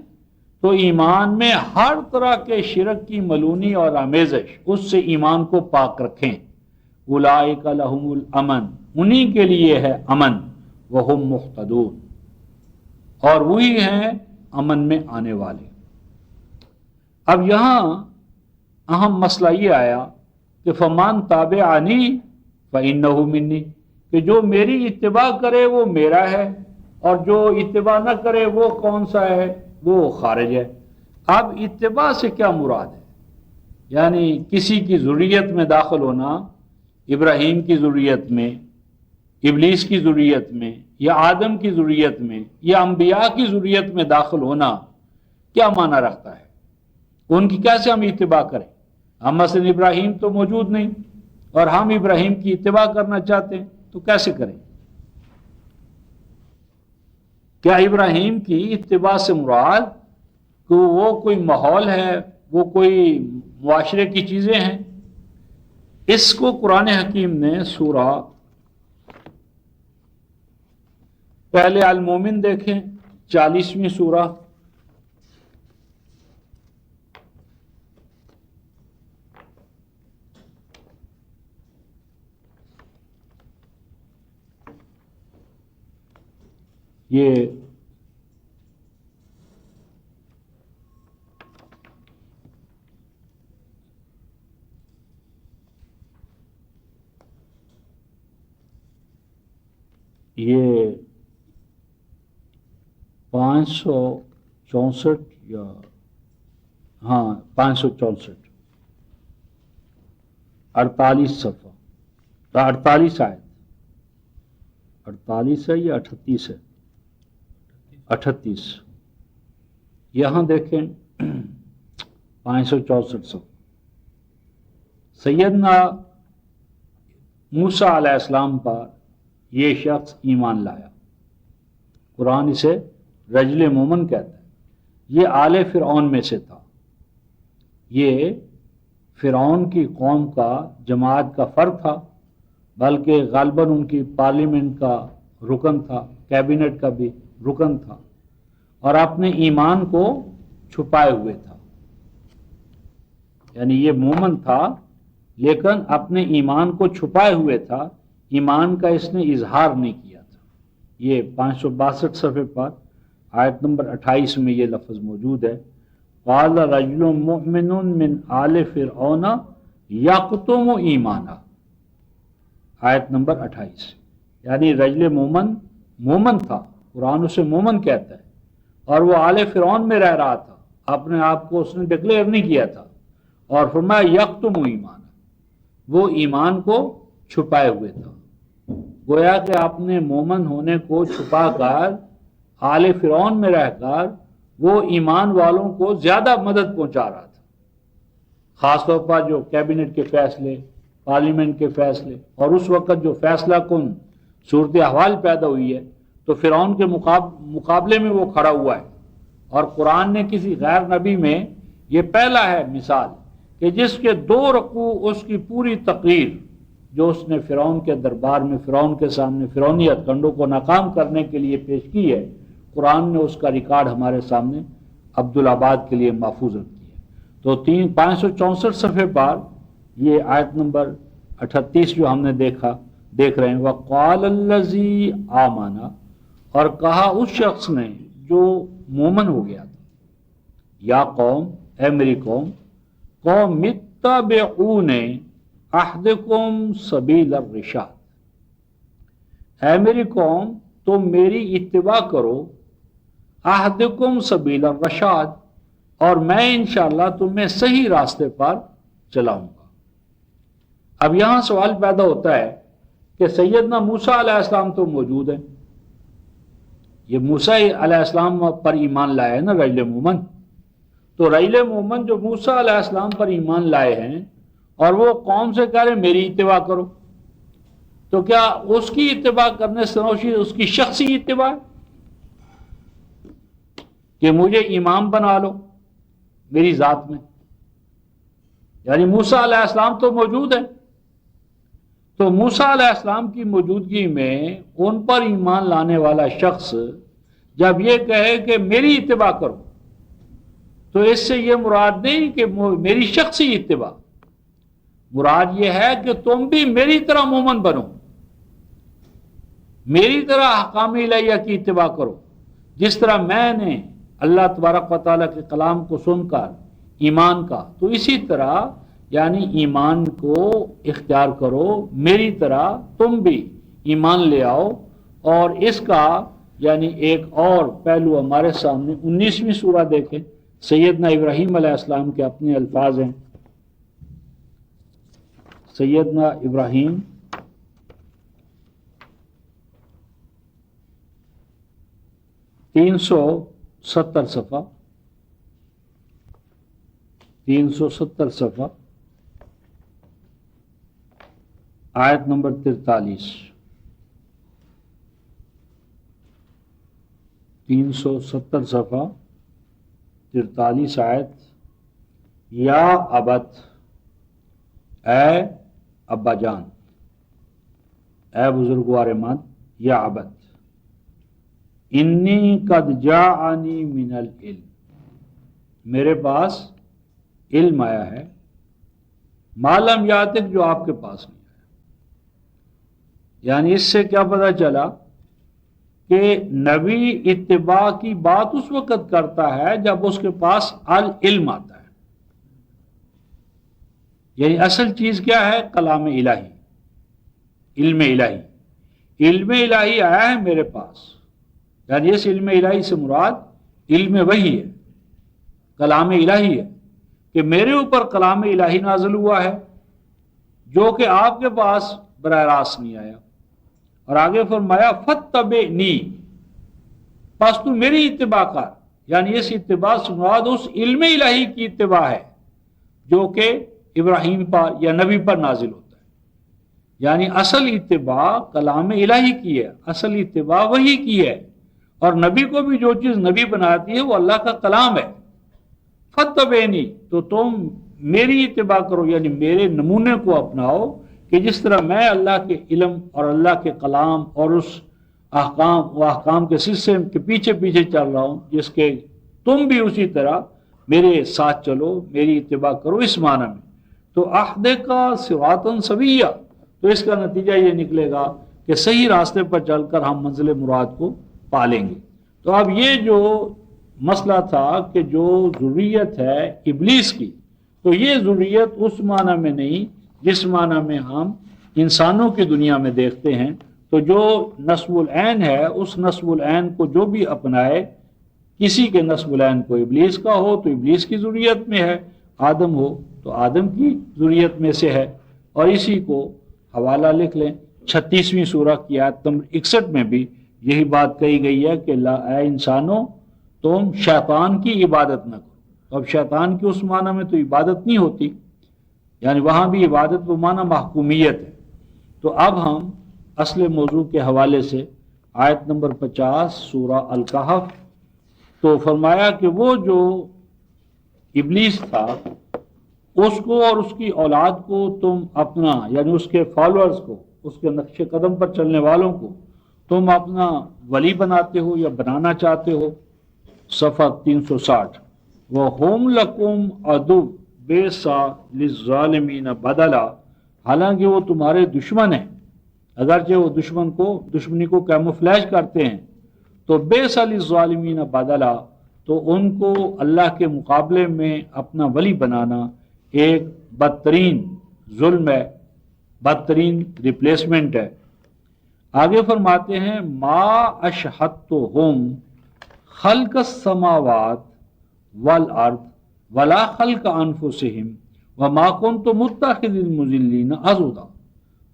تو ایمان میں ہر طرح کے شرک کی ملونی اور آمیزش، اس سے ایمان کو پاک رکھیں۔ اولئک لہم الامن، انہی کے لیے ہے امن، وہم مہتدون، اور وہی ہیں امن میں آنے والے۔ اب یہاں اہم مسئلہ یہ آیا کہ فمان تابعنی فإنہ منی، کہ جو میری اتباع کرے وہ میرا ہے، اور جو اتباع نہ کرے وہ کون سا ہے؟ وہ خارج ہے۔ اب اتباع سے کیا مراد ہے؟ یعنی کسی کی ذریت میں داخل ہونا، ابراہیم کی ذریت میں، ابلیس کی ذریت میں، یا آدم کی ذریت میں، یا انبیاء کی ذریت میں داخل ہونا کیا معنی رکھتا ہے؟ ان کی کیسے ہم اتباع کریں؟ ہم مثلا ابراہیم تو موجود نہیں، اور ہم ابراہیم کی اتباع کرنا چاہتے ہیں تو کیسے کریں؟ کیا ابراہیم کی اتباع سے مراد کہ وہ کوئی ماحول ہے، وہ کوئی معاشرے کی چیزیں ہیں؟ اس کو قرآن حکیم نے سورہ پہلے المومن دیکھیں 40ویں سورہ، یہ یہ 564 یا ہاں 564 48 صفحہ 48 آیت 48 ہے یا 38 ہے؟ 38 یہاں دیکھیں 564 صفحہ، سیدنا موسیٰ علیہ السلام پر یہ شخص ایمان لایا، قرآن اسے رجل مومن کہتا ہے۔ یہ آل فرعون میں سے تھا، یہ فرعون کی قوم کا، جماعت کا فرد تھا، بلکہ غالباً ان کی پارلیمنٹ کا رکن تھا، کیبنٹ کا بھی رکن تھا، اور اپنے ایمان کو چھپائے ہوئے تھا۔ یعنی یہ مومن تھا لیکن اپنے ایمان کو چھپائے ہوئے تھا، ایمان کا اس نے اظہار نہیں کیا تھا۔ یہ 562 صفحے پر آیت نمبر 28 میں یہ لفظ موجود ہے، قال رجل مؤمن من آل فرعون یکتم ایمانا، آیت نمبر 28۔ یعنی رجل مومن تھا، قرآن اسے مومن کہتا ہے، اور وہ آل فرعون میں رہ رہا تھا، اپنے آپ کو اس نے ڈکلیئر نہیں کیا تھا، اور فرمایا یکتم ایمان، وہ ایمان کو چھپائے ہوئے تھا۔ گویا کہ اپنے مومن ہونے کو چھپا کر، آل فرعون میں رہ کر، وہ ایمان والوں کو زیادہ مدد پہنچا رہا تھا، خاص طور پر جو کیبنٹ کے فیصلے، پارلیمنٹ کے فیصلے، اور اس وقت جو فیصلہ کن صورتحال پیدا ہوئی ہے تو فرعون کے مقابلے میں وہ کھڑا ہوا ہے۔ اور قرآن نے کسی غیر نبی میں یہ پہلا ہے مثال کہ جس کے 2 رکوع اس کی پوری تقریر جو اس نے فرعون کے دربار میں، فرعون کے سامنے فرعونی ہتھکنڈوں کو ناکام کرنے کے لیے پیش کی ہے، قرآن نے اس کا ریکارڈ ہمارے سامنے عبدالآباد کے لیے محفوظ رکھی ہے۔ تو 564 صفحے پر یہ آیت نمبر 38 جو ہم نے دیکھ رہے ہیں، وَقَالَ الَّذِي آمَنَ، اور کہا اس شخص نے جو مومن ہو گیا تھا، یا قوم، اے میری قوم اتبعون احدکم سبیل الرشاد، اے میری قوم تم میری اتباع کرو، احدکم سبیل الرشاد، اور میں انشاءاللہ تمہیں صحیح راستے پر چلاؤں گا۔ اب یہاں سوال پیدا ہوتا ہے کہ سیدنا موسیٰ علیہ السلام تو موجود ہیں، یہ موسیٰ علیہ السلام پر ایمان لایا ہے نا رجل مومن، تو رعیل مومن جو موسیٰ علیہ السلام پر ایمان لائے ہیں اور وہ قوم سے کہہ رہے میری اتباع کرو، تو کیا اس کی اتباع کرنے سے روشی اس کی شخصی اتباع ہے کہ مجھے امام بنا لو میری ذات میں؟ یعنی موسیٰ علیہ السلام تو موجود ہے، تو موسیٰ علیہ السلام کی موجودگی میں ان پر ایمان لانے والا شخص جب یہ کہے کہ میری اتباع کرو، تو اس سے یہ مراد نہیں کہ میری شخصی اتباع، مراد یہ ہے کہ تم بھی میری طرح مومن بنو، میری طرح احکام الہیہ کی اتباع کرو، جس طرح میں نے اللہ تبارک و تعالیٰ کے کلام کو سن کر ایمان کا، تو اسی طرح یعنی ایمان کو اختیار کرو، میری طرح تم بھی ایمان لے آؤ۔ اور اس کا یعنی ایک اور پہلو ہمارے سامنے 19ویں سورہ دیکھیں، سیدنا ابراہیم علیہ السلام کے اپنے الفاظ ہیں۔ سیدنا ابراہیم تین سو ستر صفحہ آیت نمبر 43، 370 صفحہ 43 آیت۔ یا ابت، اے ابا جان، اے بزرگوار مند، یا ابت انی قد جاءنی من العلم، میرے پاس علم آیا ہے، ما لم یاتک، جو آپ کے پاس نہیں آیا۔ یعنی اس سے کیا پتہ چلا کہ نبی اتباع کی بات اس وقت کرتا ہے جب اس کے پاس العلم آتا ہے۔ یعنی اصل چیز کیا ہے؟ کلام الہی، علم الہی، علم الہی آیا ہے میرے پاس، یعنی اس علم الہی سے مراد علم وحی ہے، کلام الہی ہے، کہ میرے اوپر کلام الہی نازل ہوا ہے جو کہ آپ کے پاس براہ راست نہیں آیا۔ اور آگے فرمایا فاتبعنی، پس تو میری اتباع کر، یعنی اس اتباع سے مراد اس علم الہی کی اتباع ہے جو کہ ابراہیم پر یا نبی پر نازل ہوتا ہے۔ یعنی اصل اتباع کلام الہی کی ہے، اصل اتباع وحی کی ہے، اور نبی کو بھی جو چیز نبی بناتی ہے وہ اللہ کا کلام ہے۔ فاتبعنی، تو تم میری اتباع کرو، یعنی میرے نمونے کو اپناؤ، کہ جس طرح میں اللہ کے علم اور اللہ کے کلام اور اس احکام کے سلسلے کے پیچھے پیچھے چل رہا ہوں، جس کے تم بھی اسی طرح میرے ساتھ چلو، میری اتباع کرو، اس معنی میں۔ تو عہدے کا صراطا سویہ، تو اس کا نتیجہ یہ نکلے گا کہ صحیح راستے پر چل کر ہم منزل مراد کو پالیں گے۔ تو اب یہ جو مسئلہ تھا کہ جو ذریت ہے ابلیس کی، تو یہ ذریت اس معنی میں نہیں جس معنی میں ہم انسانوں کی دنیا میں دیکھتے ہیں۔ تو جو نسب العین ہے، اس نسب العین کو جو بھی اپنائے، کسی کے نسب العین کو ابلیس کا ہو تو ابلیس کی ذریت میں ہے، آدم ہو تو آدم کی ذریت میں سے ہے۔ اور اسی کو حوالہ لکھ لیں، 36ویں سورہ کی آیت نمبر 61 میں بھی یہی بات کہی گئی ہے کہ اے انسانوں، تم شیطان کی عبادت نہ کرو۔ تو اب شیطان کی اس معنی میں تو عبادت نہیں ہوتی، یعنی وہاں بھی عبادت وہ معنی محکومیت ہے۔ تو اب ہم اصل موضوع کے حوالے سے آیت نمبر 50 سورہ الکہف، تو فرمایا کہ وہ جو ابلیس تھا اس کو اور اس کی اولاد کو تم اپنا، یعنی اس کے فالوورز کو، اس کے نقش قدم پر چلنے والوں کو تم اپنا ولی بناتے ہو یا بنانا چاہتے ہو۔ صفحہ 360، وَهُمْ لَكُمْ عَدُوٌّ بِئْسَ لِلظَّالِمِينَ بَدَلًا، حالانکہ وہ تمہارے دشمن ہیں، اگرچہ وہ دشمنی کو کیموفلیج کرتے ہیں، تو بِئْسَ لِلظَّالِمِينَ بَدَلًا، تو ان کو اللہ کے مقابلے میں اپنا ولی بنانا ایک بدترین ظلم ہے، بدترین ریپلیسمنٹ ہے۔ آگے فرماتے ہیں ما اشہدتہم خلق السماوات والارض ولا خلق انفسہم وما کنت متخذ المضلین عضدا،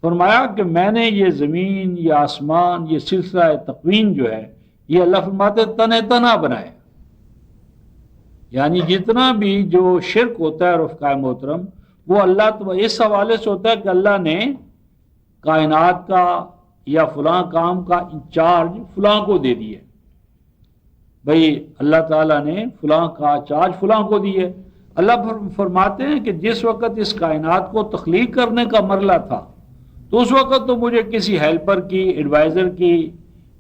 فرمایا کہ میں نے یہ زمین، یہ آسمان، یہ سلسلہ تکوین جو ہے، یہ اللہ فرماتے تنہ تنہا بنایا، یعنی جتنا بھی جو شرک ہوتا ہے رفقائے محترم وہ اللہ اس حوالے سے ہوتا ہے کہ اللہ نے کائنات کا یا فلاں کام کا انچارج فلاں کو دے دیا، بھئی اللہ تعالیٰ نے فلاں کا چارج فلاں کو دی ہے۔ اللہ فرماتے ہیں کہ جس وقت اس کائنات کو تخلیق کرنے کا مرحلہ تھا تو اس وقت تو مجھے کسی ہیلپر کی، ایڈوائزر کی،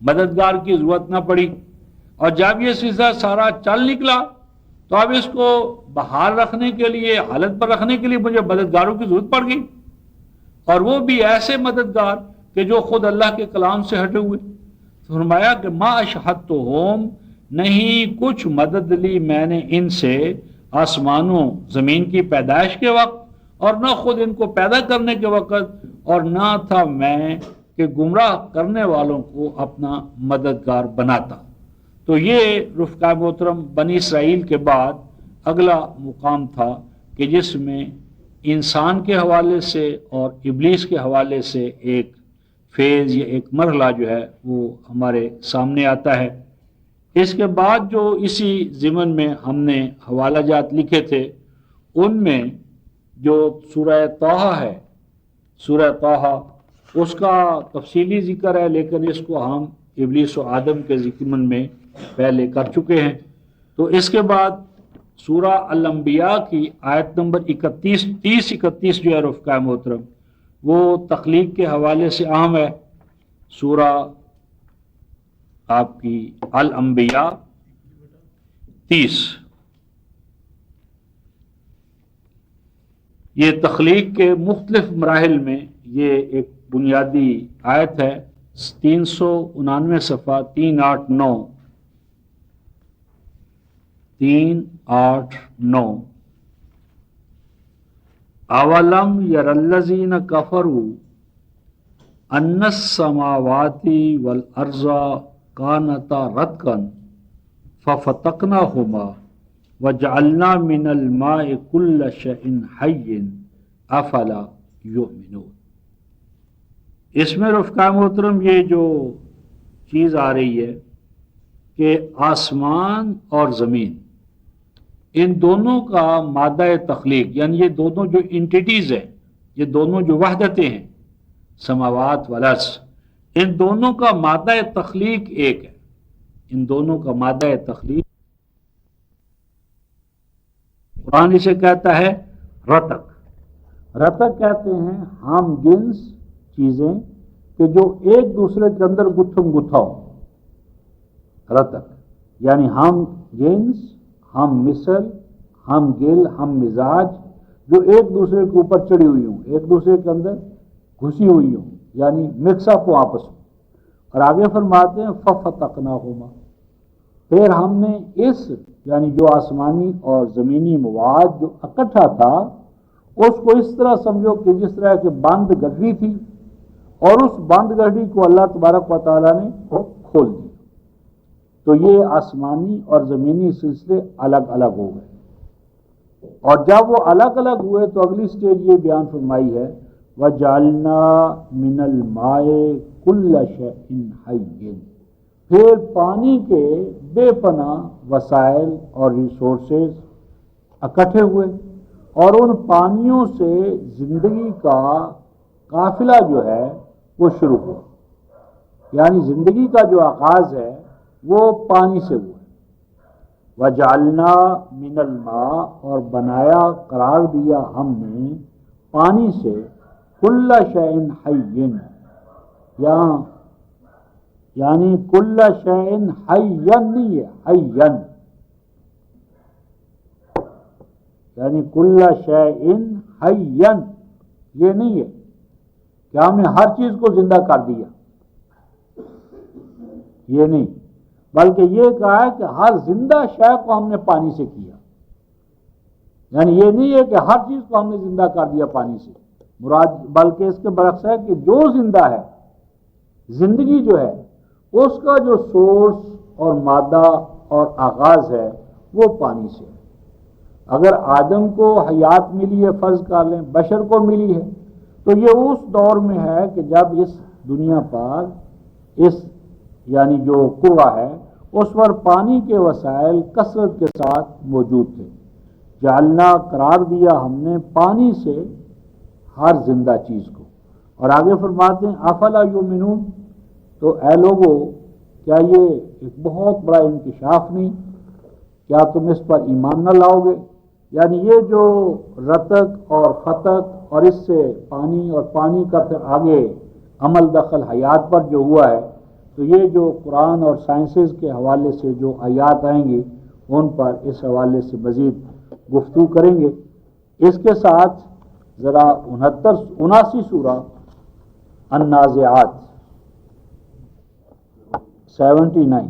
مددگار کی ضرورت نہ پڑی، اور جب یہ سلسلہ سارا چل نکلا تو اب اس کو بحال رکھنے کے لیے، حالت پر رکھنے کے لیے مجھے مددگاروں کی ضرورت پڑ گئی، اور وہ بھی ایسے مددگار کہ جو خود اللہ کے کلام سے ہٹے ہوئے۔ فرمایا کہ ما اشہدتہم، نہیں کچھ مدد لی میں نے ان سے آسمانوں زمین کی پیدائش کے وقت، اور نہ خود ان کو پیدا کرنے کے وقت، اور نہ تھا میں کہ گمراہ کرنے والوں کو اپنا مددگار بناتا۔ تو یہ رفقائے محترم بنی اسرائیل کے بعد اگلا مقام تھا کہ جس میں انسان کے حوالے سے اور ابلیس کے حوالے سے ایک فیز یا ایک مرحلہ جو ہے وہ ہمارے سامنے آتا ہے۔ اس کے بعد جو اسی ضمن میں ہم نے حوالہ جات لکھے تھے ان میں جو سورہ طٰہٰ ہے، سورہ طٰہٰ اس کا تفصیلی ذکر ہے، لیکن اس کو ہم ابلیس و آدم کے ضمن میں پہلے کر چکے ہیں۔ تو اس کے بعد سورہ الانبیاء کی آیت نمبر 31 جو ہے رفقائے محترم وہ تخلیق کے حوالے سے اہم ہے۔ سورہ آپ کی الانبیاء 30، یہ تخلیق کے مختلف مراحل میں یہ ایک بنیادی آیت ہے، 399 صفحہ 389 اولم یر الذین کفروا ان السماوات والارض کانتا رتقا ففتقناہما وجعلنا من الماء کل شیء حی افلا یؤمنون۔ اس میں رفقائے محترم یہ جو چیز آ رہی ہے کہ آسمان اور زمین ان دونوں کا مادہ تخلیق، یعنی یہ دونوں جو انٹیٹیز ہیں، یہ دونوں جو وحدتیں ہیں سماوات والارض، ان دونوں کا مادہ تخلیق ایک ہے، ان دونوں کا مادہ تخلیق قرآن اسے کہتا ہے رتق۔ رتق کہتے ہیں ہم جنس چیزیں کہ جو ایک دوسرے کے اندر گتھم گتھا ہو، رتق یعنی ہم جنس، ہم مثل، ہم گل، ہم مزاج، جو ایک دوسرے کے اوپر چڑھی ہوئی ہوں، ایک دوسرے کے اندر گھسی ہوئی ہوں، یعنی مکس اپ ہو آپس میں۔ اور آگے فرماتے ہیں ففتقناہما، پھر ہم نے اس یعنی جو آسمانی اور زمینی مواد جو اکٹھا تھا اس کو اس طرح سمجھو کہ جس طرح کہ بند گڈھی تھی، اور اس بند گڈھی کو اللہ تبارک و تعالیٰ نے کھول دیا، تو یہ آسمانی اور زمینی سلسلے الگ الگ ہو گئے۔ اور جب وہ الگ الگ ہوئے تو اگلی سٹیج یہ بیان فرمائی ہے وَجَعَلْنَا مِنَ الْمَاءِ كُلَّ شَيْءٍ حَيٍّ، پھر پانی کے بے پناہ وسائل اور ریسورسز اکٹھے ہوئے، اور ان پانیوں سے زندگی کا قافلہ جو ہے وہ شروع ہوا، یعنی زندگی کا جو آغاز ہے وہ پانی سے ہوا۔ وَجَعَلْنَا مِنَ الْمَاءِ، اور بنایا قرار دیا ہم نے پانی سے کل شیء حی، یعنی کل شیء حی نہیں ہے، حیّن یعنی کل شیء حیّن یہ نہیں ہے کہ ہم نے ہر چیز کو زندہ کر دیا، یہ نہیں، بلکہ یہ کہا ہے کہ ہر زندہ شے کو ہم نے پانی سے کیا، یعنی یہ نہیں ہے کہ ہر چیز کو ہم نے زندہ کر دیا پانی سے، مراد بلکہ اس کے برعکس ہے کہ جو زندہ ہے، زندگی جو ہے اس کا جو سورس اور مادہ اور آغاز ہے وہ پانی سے ہے۔ اگر آدم کو حیات ملی ہے، فرض کر لیں بشر کو ملی ہے، تو یہ اس دور میں ہے کہ جب اس دنیا پر اس یعنی جو قوہ ہے اس پر پانی کے وسائل کثرت کے ساتھ موجود تھے۔ جعلنا قرار دیا ہم نے پانی سے ہر زندہ چیز کو۔ اور آگے فرماتے ہیں افلا یؤمنون، تو اے لوگو کیا یہ ایک بہت بڑا انکشاف نہیں، کیا تم اس پر ایمان نہ لاؤ گے؟ یعنی یہ جو رتق اور خطق اور اس سے پانی اور پانی کا پھر آگے عمل دخل حیات پر جو ہوا ہے، تو یہ جو قرآن اور سائنسز کے حوالے سے جو آیات آئیں گی ان پر اس حوالے سے مزید گفتگو کریں گے۔ اس کے ساتھ ذرا 79 سورہ النازعات 79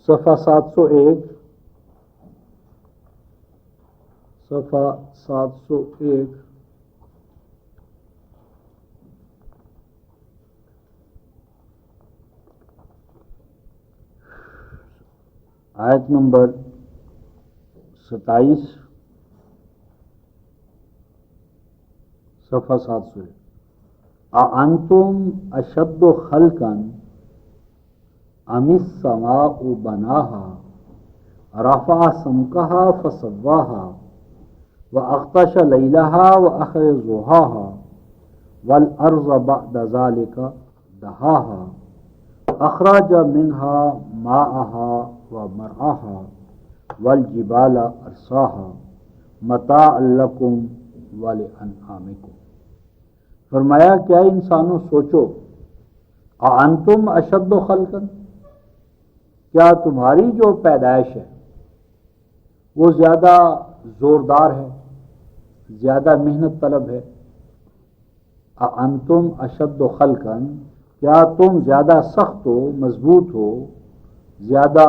صفحہ 701 صفحہ 701 آیت نمبر 27 صفحہ 701 اَأَنْتُمْ أَشَدُّ خَلْقًا أَمِ السَّمَاءُ بَنَاهَا رَفَعَ سَمْكَهَا فَسَوَّاهَا وَأَغْطَشَ لَيْلَهَا وَأَخْرَجَ ضُحَاهَا وَالْأَرْضَ بَعْدَ ذَلِكَ دَحَاهَا أَخْرَجَ مِنْهَا مَاءَهَا وَمَرْعَاهَا وَالْجِبَالَ أَرْسَاهَا مَتَاعًا لَكُمْ وَلِأَنْعَامِكُمْ۔ فرمایا کیا انسانوں سوچو، اَأَنْتُمْ أَشَدُّ خَلْقًا، کیا تمہاری جو پیدائش ہے وہ زیادہ زوردار ہے، زیادہ محنت طلب ہے؟ اَأَنْتُمْ أَشَدُّ خَلْقًا، کیا تم زیادہ سخت ہو، مضبوط ہو، زیادہ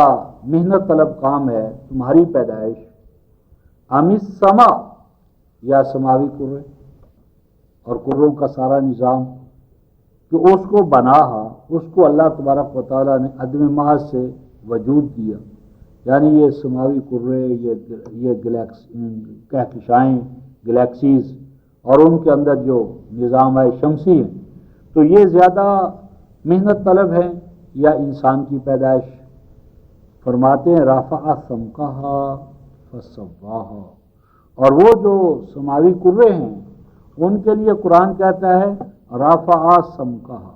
محنت طلب کام ہے تمہاری پیدائش؟ أَمِ السَّمَاء، یا سماوی کرے اور کروں کا سارا نظام، کہ اس کو بناہا، اس کو اللہ تبارک و تعالیٰ نے عدم محض سے وجود دیا، یعنی یہ سماوی کرے، یہ کہکشائیں، گلیکسیز اور ان کے اندر جو نظام شمسی ہیں، تو یہ زیادہ محنت طلب ہے یا انسان کی پیدائش؟ فرماتے ہیں رفع سمکہا فسواہا، اور وہ جو سماوی کرے ہیں ان کے لیے قرآن کہتا ہے رفع سمکہا۔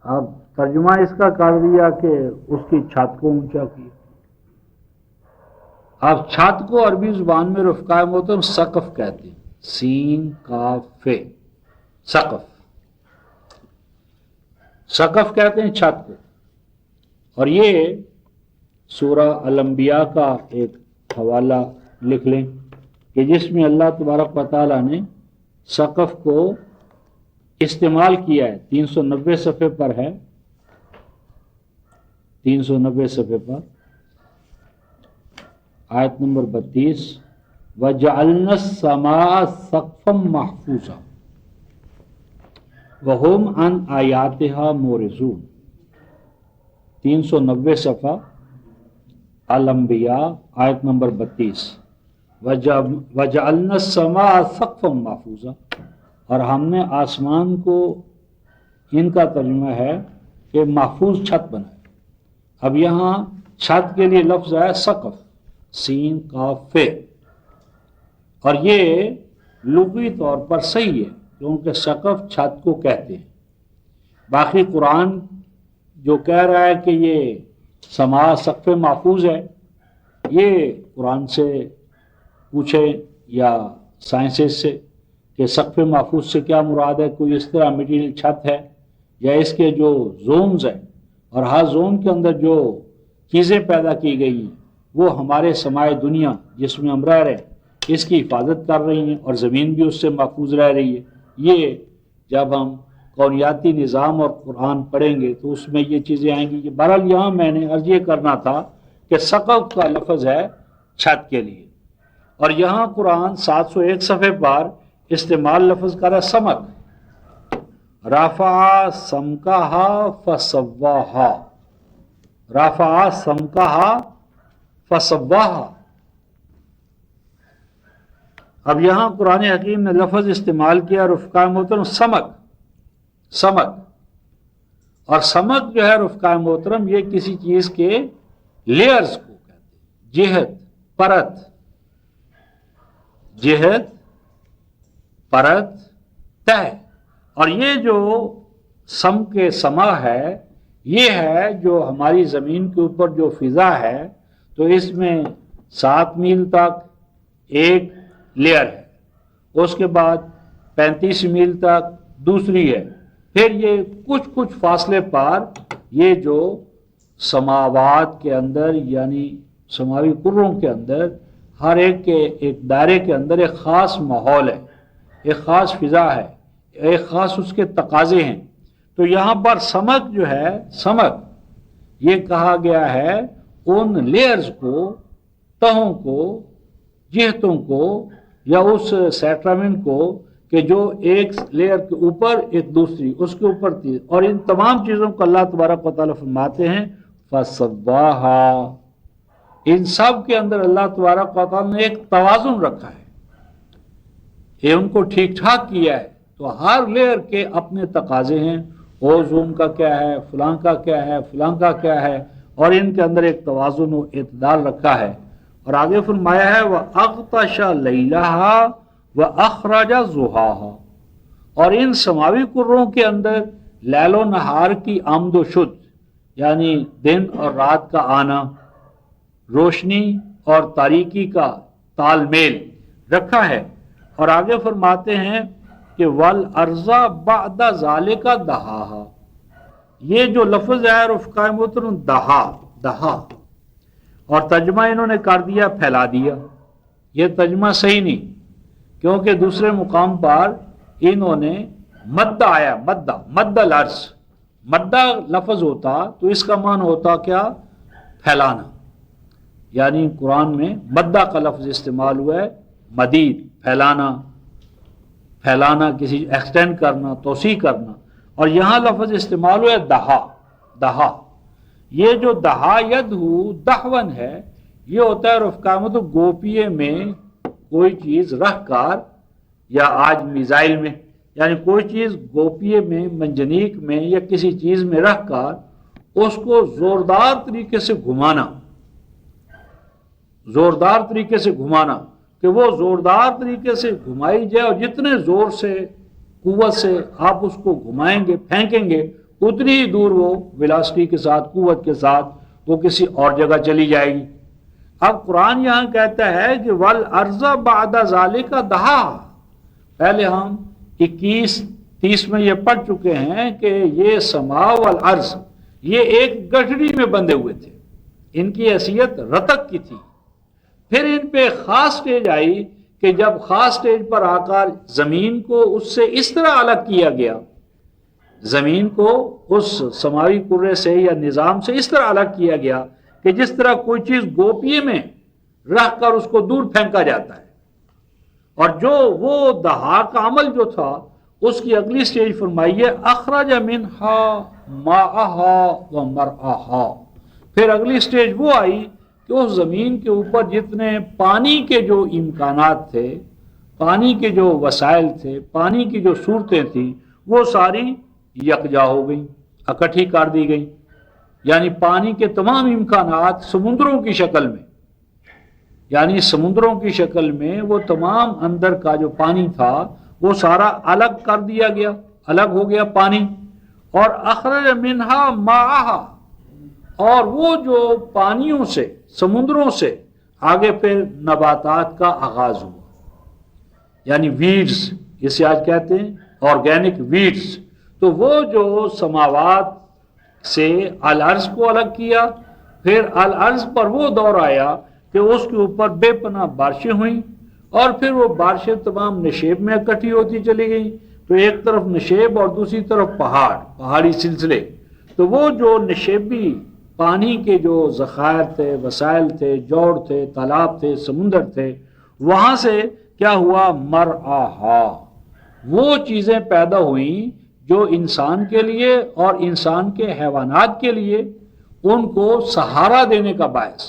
اب ترجمہ اس کا کر دیا کہ اس کی چھت کو اونچا کیا۔ اب چھت کو عربی زبان میں رفقۂ محترم سقف کہتے ہیں، سین کاف فے، سقف، سقف کہتے ہیں چھت کو۔ اور یہ سورہ الانبیاء کا ایک حوالہ لکھ لیں کہ جس میں اللہ تبارک و تعالیٰ نے سقف کو استعمال کیا ہے، 390 صفحے پر ہے، 390 صفحے پر آیت نمبر 32 وَجَعَلْنَا السَّمَاءَ سَقْفًا مَحْفُوظًا وَهُمْ عَنْ آيَاتِهَا مُعْرِضُونَ۔ 390 صفحہ الانبیاء آیت نمبر 32 وَجَعَلْنَا السَّمَاءَ سَقْفًا مَحْفُوظًا، اور ہم نے آسمان کو، ان کا ترجمہ ہے کہ محفوظ چھت بنائے۔ اب یہاں چھت کے لیے لفظ ہے سقف، سین کاف فے، اور یہ لغوی طور پر صحیح ہے کیونکہ سقف چھت کو کہتے ہیں۔ باقی قرآن جو کہہ رہا ہے کہ یہ سما سقف محفوظ ہے، یہ قرآن سے پوچھیں یا سائنسز سے کہ سقف محفوظ سے کیا مراد ہے، کوئی اس طرح مٹیریل چھت ہے یا اس کے جو زونز ہیں، اور ہر زون کے اندر جو چیزیں پیدا کی گئی ہیں وہ ہمارے سمائے دنیا جس میں ہم رہ رہے ہیں اس کی حفاظت کر رہی ہیں، اور زمین بھی اس سے محفوظ رہ رہی ہے۔ یہ جب ہم کونیاتی نظام اور قرآن پڑھیں گے تو اس میں یہ چیزیں آئیں گی۔ بہرحال یہاں میں نے عرض یہ کرنا تھا کہ سقف کا لفظ ہے چھت کے لیے، اور یہاں قرآن 701 صفحے پر استعمال لفظ کر رہا ہے سمک، رفع سمکہا فسواہا، رفع سمکہا فسواہا۔ اب یہاں قرآن حکیم نے لفظ استعمال کیا رفقۂ محترم سمک، سمک، اور سمت جو ہے رفقائے محترم یہ کسی چیز کے لیئرز کو کہتے ہیں، جہت، پرت، جہت، پرت، تہ، اور یہ جو سم کے سما ہے یہ ہے جو ہماری زمین کے اوپر جو فضا ہے، تو اس میں 7 میل تک ایک لیئر ہے، اس کے بعد 35 میل تک دوسری ہے، پھر یہ کچھ فاصلے پر یہ جو سماوات کے اندر یعنی سماوی کروں کے اندر ہر ایک کے ایک دائرے کے اندر ایک خاص ماحول ہے، ایک خاص فضا ہے، ایک خاص اس کے تقاضے ہیں۔ تو یہاں پر سمک جو ہے، سمک یہ کہا گیا ہے ان لیئرز کو، تہوں کو، جہتوں کو، یا اس سیٹرمنٹ کو کہ جو ایک لیئر کے اوپر ایک دوسری، اس کے اوپر تیز، اور ان تمام چیزوں کو اللہ تبارک و تعالیٰ فرماتے ہیں فَسَوَّاهَا، ان سب کے اندر اللہ تبارک و تعالیٰ نے ایک توازن رکھا ہے، یہ ان کو ٹھیک ٹھاک کیا ہے۔ تو ہر لیئر کے اپنے تقاضے ہیں، اوزون کا کیا ہے، فلاں کا کیا ہے، فلاں کا کیا ہے، اور ان کے اندر ایک توازن و اعتدال رکھا ہے۔ اور آگے فرمایا ہے وَأَغْطَشَ لَيْلَهَا وَأَخْرَجَ ضُحَاهَا، اور ان سماوی کروں کے اندر لیل و نہار کی آمد و شد، یعنی دن اور رات کا آنا، روشنی اور تاریکی کا تال میل رکھا ہے۔ اور آگے فرماتے ہیں کہ وَالْأَرْضَ بَعْدَ ذَلِكَ دَحَاهَا، یہ جو لفظ ہے رفقائے محترم دہا، اور ترجمہ انہوں نے کر دیا پھیلا دیا، یہ ترجمہ صحیح نہیں، کیونکہ دوسرے مقام پر انہوں نے مدہ آیا، مدہ الارض، مدہ لفظ ہوتا تو اس کا معنی ہوتا کیا؟ پھیلانا، یعنی قرآن میں مدہ کا لفظ استعمال ہوا ہے، مدید، پھیلانا، کسی ایکسٹینڈ کرنا، توسیع کرنا، اور یہاں لفظ استعمال ہوا ہے دہا۔ یہ جو دہا یدہو دہون ہے، یہ ہوتا ہے رفقائے محترم گوپیے میں کوئی چیز رکھ کر، یا آج میزائل میں، یعنی کوئی چیز گوپیے میں، منجنیق میں، یا کسی چیز میں رکھ کر اس کو زوردار طریقے سے گھمانا، کہ وہ زوردار طریقے سے گھمائی جائے، اور جتنے زور سے، قوت سے آپ اس کو گھمائیں گے، پھینکیں گے، اتنی ہی دور وہ ویلاسٹی کے ساتھ، قوت کے ساتھ وہ کسی اور جگہ چلی جائے گی۔ اب قرآن یہاں کہتا ہے کہ وَالْأَرْضَ بَعْدَ ذَلِكَ دَحَاهَا، پہلے ہم 21-30 میں یہ پڑھ چکے ہیں کہ یہ سما والارض یہ ایک گٹھڑی میں بندھے ہوئے تھے، ان کی حیثیت رتق کی تھی۔ پھر ان پہ خاص سٹیج آئی کہ جب خاص سٹیج پر آ کر زمین کو اس سے اس طرح الگ کیا گیا، زمین کو اس سماوی کرے سے یا نظام سے اس طرح الگ کیا گیا کہ جس طرح کوئی چیز گوپیے میں رکھ کر اس کو دور پھینکا جاتا ہے، اور جو وہ دہا کا عمل جو تھا اس کی اگلی سٹیج فرمائیے اخرج منہا ماءہا ومرعاہا، پھر اگلی سٹیج وہ آئی کہ اس زمین کے اوپر جتنے پانی کے جو امکانات تھے، پانی کے جو وسائل تھے، پانی کی جو صورتیں تھیں، وہ ساری یکجا ہو گئیں، اکٹھی کر دی گئیں، یعنی پانی کے تمام امکانات سمندروں کی شکل میں، یعنی سمندروں کی شکل میں وہ تمام اندر کا جو پانی تھا وہ سارا الگ کر دیا گیا، الگ ہو گیا پانی۔ اور اخرج منہا ماءہا، اور وہ جو پانیوں سے، سمندروں سے آگے پھر نباتات کا آغاز ہوا، یعنی ویڈز، جسے آج کہتے ہیں آرگینک ویڈز، تو وہ جو سماوات سے الارض کو الگ کیا، پھر الارض پر وہ دور آیا کہ اس کے اوپر بے پناہ بارشیں ہوئیں، اور پھر وہ بارشیں تمام نشیب میں اکٹھی ہوتی چلی گئیں، تو ایک طرف نشیب اور دوسری طرف پہاڑی سلسلے، تو وہ جو نشیبی پانی کے جو ذخائر تھے، وسائل تھے، جوڑ تھے، تالاب تھے، سمندر تھے، وہاں سے کیا ہوا؟ مرعاہا، وہ چیزیں پیدا ہوئیں جو انسان کے لیے اور انسان کے حیوانات کے لیے ان کو سہارا دینے کا باعث،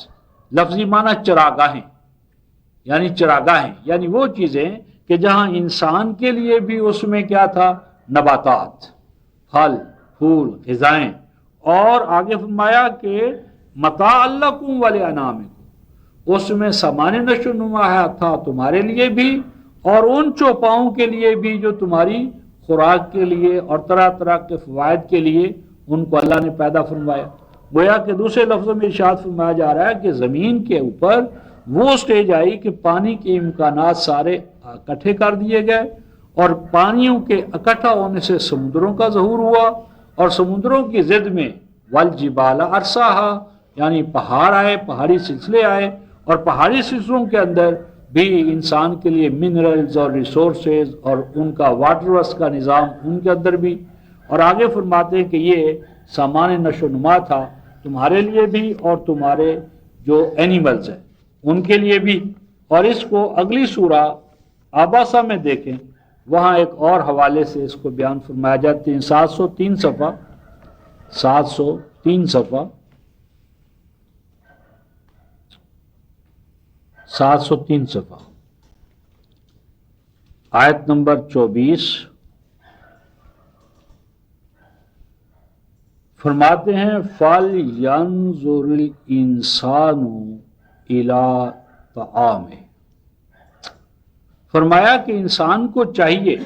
لفظی معنی چراگاہیں، یعنی وہ چیزیں کہ جہاں انسان کے لیے بھی اس میں کیا تھا؟ نباتات، پھل، پھول غذائیں، اور آگے فرمایا کہ متاع لکم ولانعامکم، اس میں سامان نشو و نما تھا تمہارے لیے بھی اور ان چوپاؤں کے لیے بھی جو تمہاری خوراک کے لیے اور طرح طرح کے فوائد کے لیے ان کو اللہ نے پیدا فرمایا۔ گویا کہ دوسرے لفظوں میں ارشاد فرمایا جا رہا ہے کہ زمین کے اوپر وہ سٹیج آئی کہ پانی کے امکانات سارے اکٹھے کر دیے گئے، اور پانیوں کے اکٹھا ہونے سے سمندروں کا ظہور ہوا، اور سمندروں کی ضد میں والجبال ارساہا، یعنی پہاڑ آئے، پہاڑی سلسلے آئے، اور پہاڑی سلسلوں کے اندر بھی انسان کے لیے منرلز اور ریسورسز اور ان کا واٹر ورس کا نظام ان کے اندر بھی، اور آگے فرماتے ہیں کہ یہ سامان نشو و نما تھا تمہارے لیے بھی اور تمہارے جو اینیملز ہیں ان کے لیے بھی۔ اور اس کو اگلی سورہ آباسہ میں دیکھیں، وہاں ایک اور حوالے سے اس کو بیان فرمایا جاتے ہیں۔ 703 صفحہ 703 صفحہ 703 صفحہ آیت نمبر 24 فرماتے ہیں فَلْيَنْظُرِ الْإِنسَانُ إِلَىٰ طَعَامِهِ، فرمایا کہ انسان کو چاہیے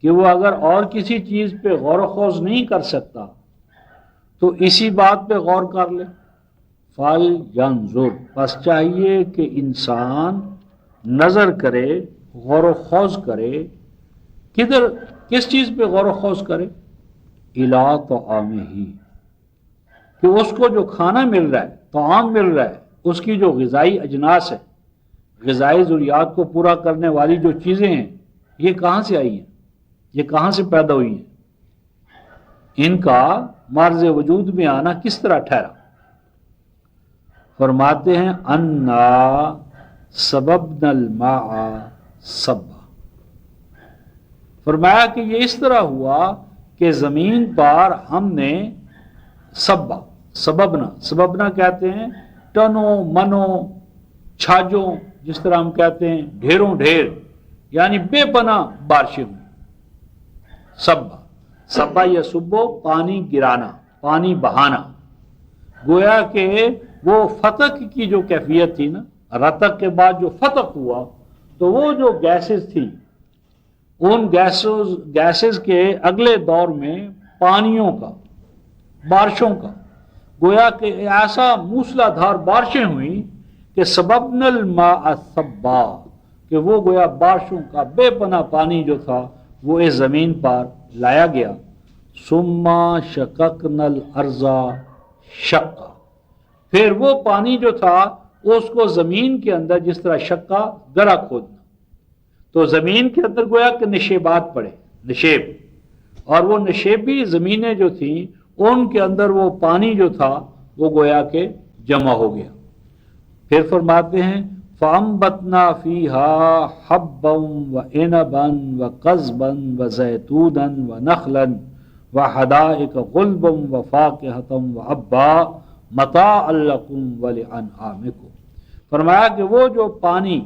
کہ وہ اگر اور کسی چیز پہ غور و خوض نہیں کر سکتا تو اسی بات پہ غور کر لے۔ فَلْيَنْظُرْ، بس چاہیے کہ انسان نظر کرے، غور و خوض کرے، کس چیز پہ غور و خوض کرے؟ اِلَىٰ طَعَامِهِ، کہ اس کو جو کھانا مل رہا ہے، طعام مل رہا ہے، اس کی جو غذائی اجناس ہے، غذائی ضروریات کو پورا کرنے والی جو چیزیں ہیں، یہ کہاں سے آئی ہیں، یہ کہاں سے پیدا ہوئی ہیں، ان کا مرز وجود میں آنا کس طرح ٹھہرا؟ فرماتے ہیں انا سببنا الماء صبا، فرمایا کہ یہ اس طرح ہوا کہ زمین پر ہم نے سببنا کہتے ہیں ٹنوں منوں چھاجوں، جس طرح ہم کہتے ہیں ڈھیروں ڈھیر، یعنی بے پناہ بارشیں ہوئی۔ سبا یا سبو، پانی گرانا، پانی بہانا، گویا کہ وہ فتق کی جو کیفیت تھی نا، رتق کے بعد جو فتق ہوا تو وہ جو گیسز تھی، ان گیسز کے اگلے دور میں پانیوں کا، بارشوں کا، گویا کہ ایسا موسلا دھار بارشیں ہوئیں کہ سببنا الماء صبا، کہ وہ گویا بارشوں کا بے پناہ پانی جو تھا وہ اس زمین پر لایا گیا۔ ثم شققنا الارض شقا، پھر وہ پانی جو تھا اس کو زمین کے اندر جس طرح شقا گڑھا کھودنا، تو زمین کے اندر گویا کہ نشیبات پڑے، نشیب، اور وہ نشیبی زمینیں جو تھیں ان کے اندر وہ پانی جو تھا وہ گویا کہ جمع ہو گیا۔ پھر فرماتے ہیں فَأَنبَتْنَا فِيهَا حَبًّا وَعِنَبًا وَقَضْبًا وَزَيْتُونًا وَنَخْلًا وَحَدَائِقَ غُلْبًا وَفَاكِهَةً وَأَبًّا مَتَاعًا لَكُمْ وَلِأَنْعَامِكُمْ، فرمایا کہ وہ جو پانی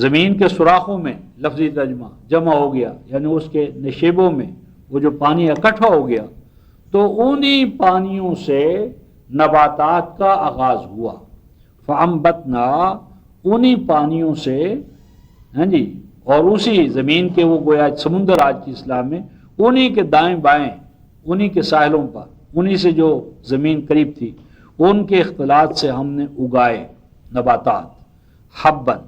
زمین کے سوراخوں میں، لفظی ترجمہ، جمع ہو گیا، یعنی اس کے نشیبوں میں وہ جو پانی اکٹھا ہو گیا، تو انہی پانیوں سے نباتات کا آغاز ہوا۔ فَأَنبَتْنَا، انہی پانیوں سے، اور اسی زمین کے وہ گویا سمندر آج کی اصطلاح میں، انہی کے دائیں بائیں، انہی کے ساحلوں پر، انہی سے جو زمین قریب تھی ان کے اختلاط سے ہم نے اگائے نباتات، حبن،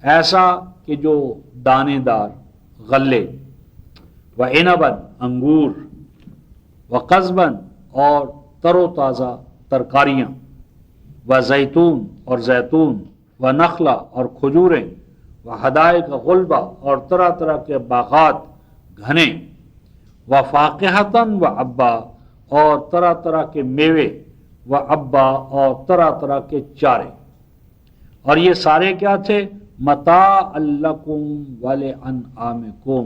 ایسا کہ جو دانے دار غلے، وعنبن، انگور، وقضبن، اور تر و تازہ ترکاریاں، وزیتون، اور زیتون، ونخلا، اور کھجوریں، وحدائق غلبہ، اور طرح طرح کے باغات گھنے، وفاقہتاً وعبا، اور طرح طرح کے میوے، وعبا، اور طرح طرح کے چارے، اور یہ سارے کیا تھے؟ متاع لکم ولانعامکم،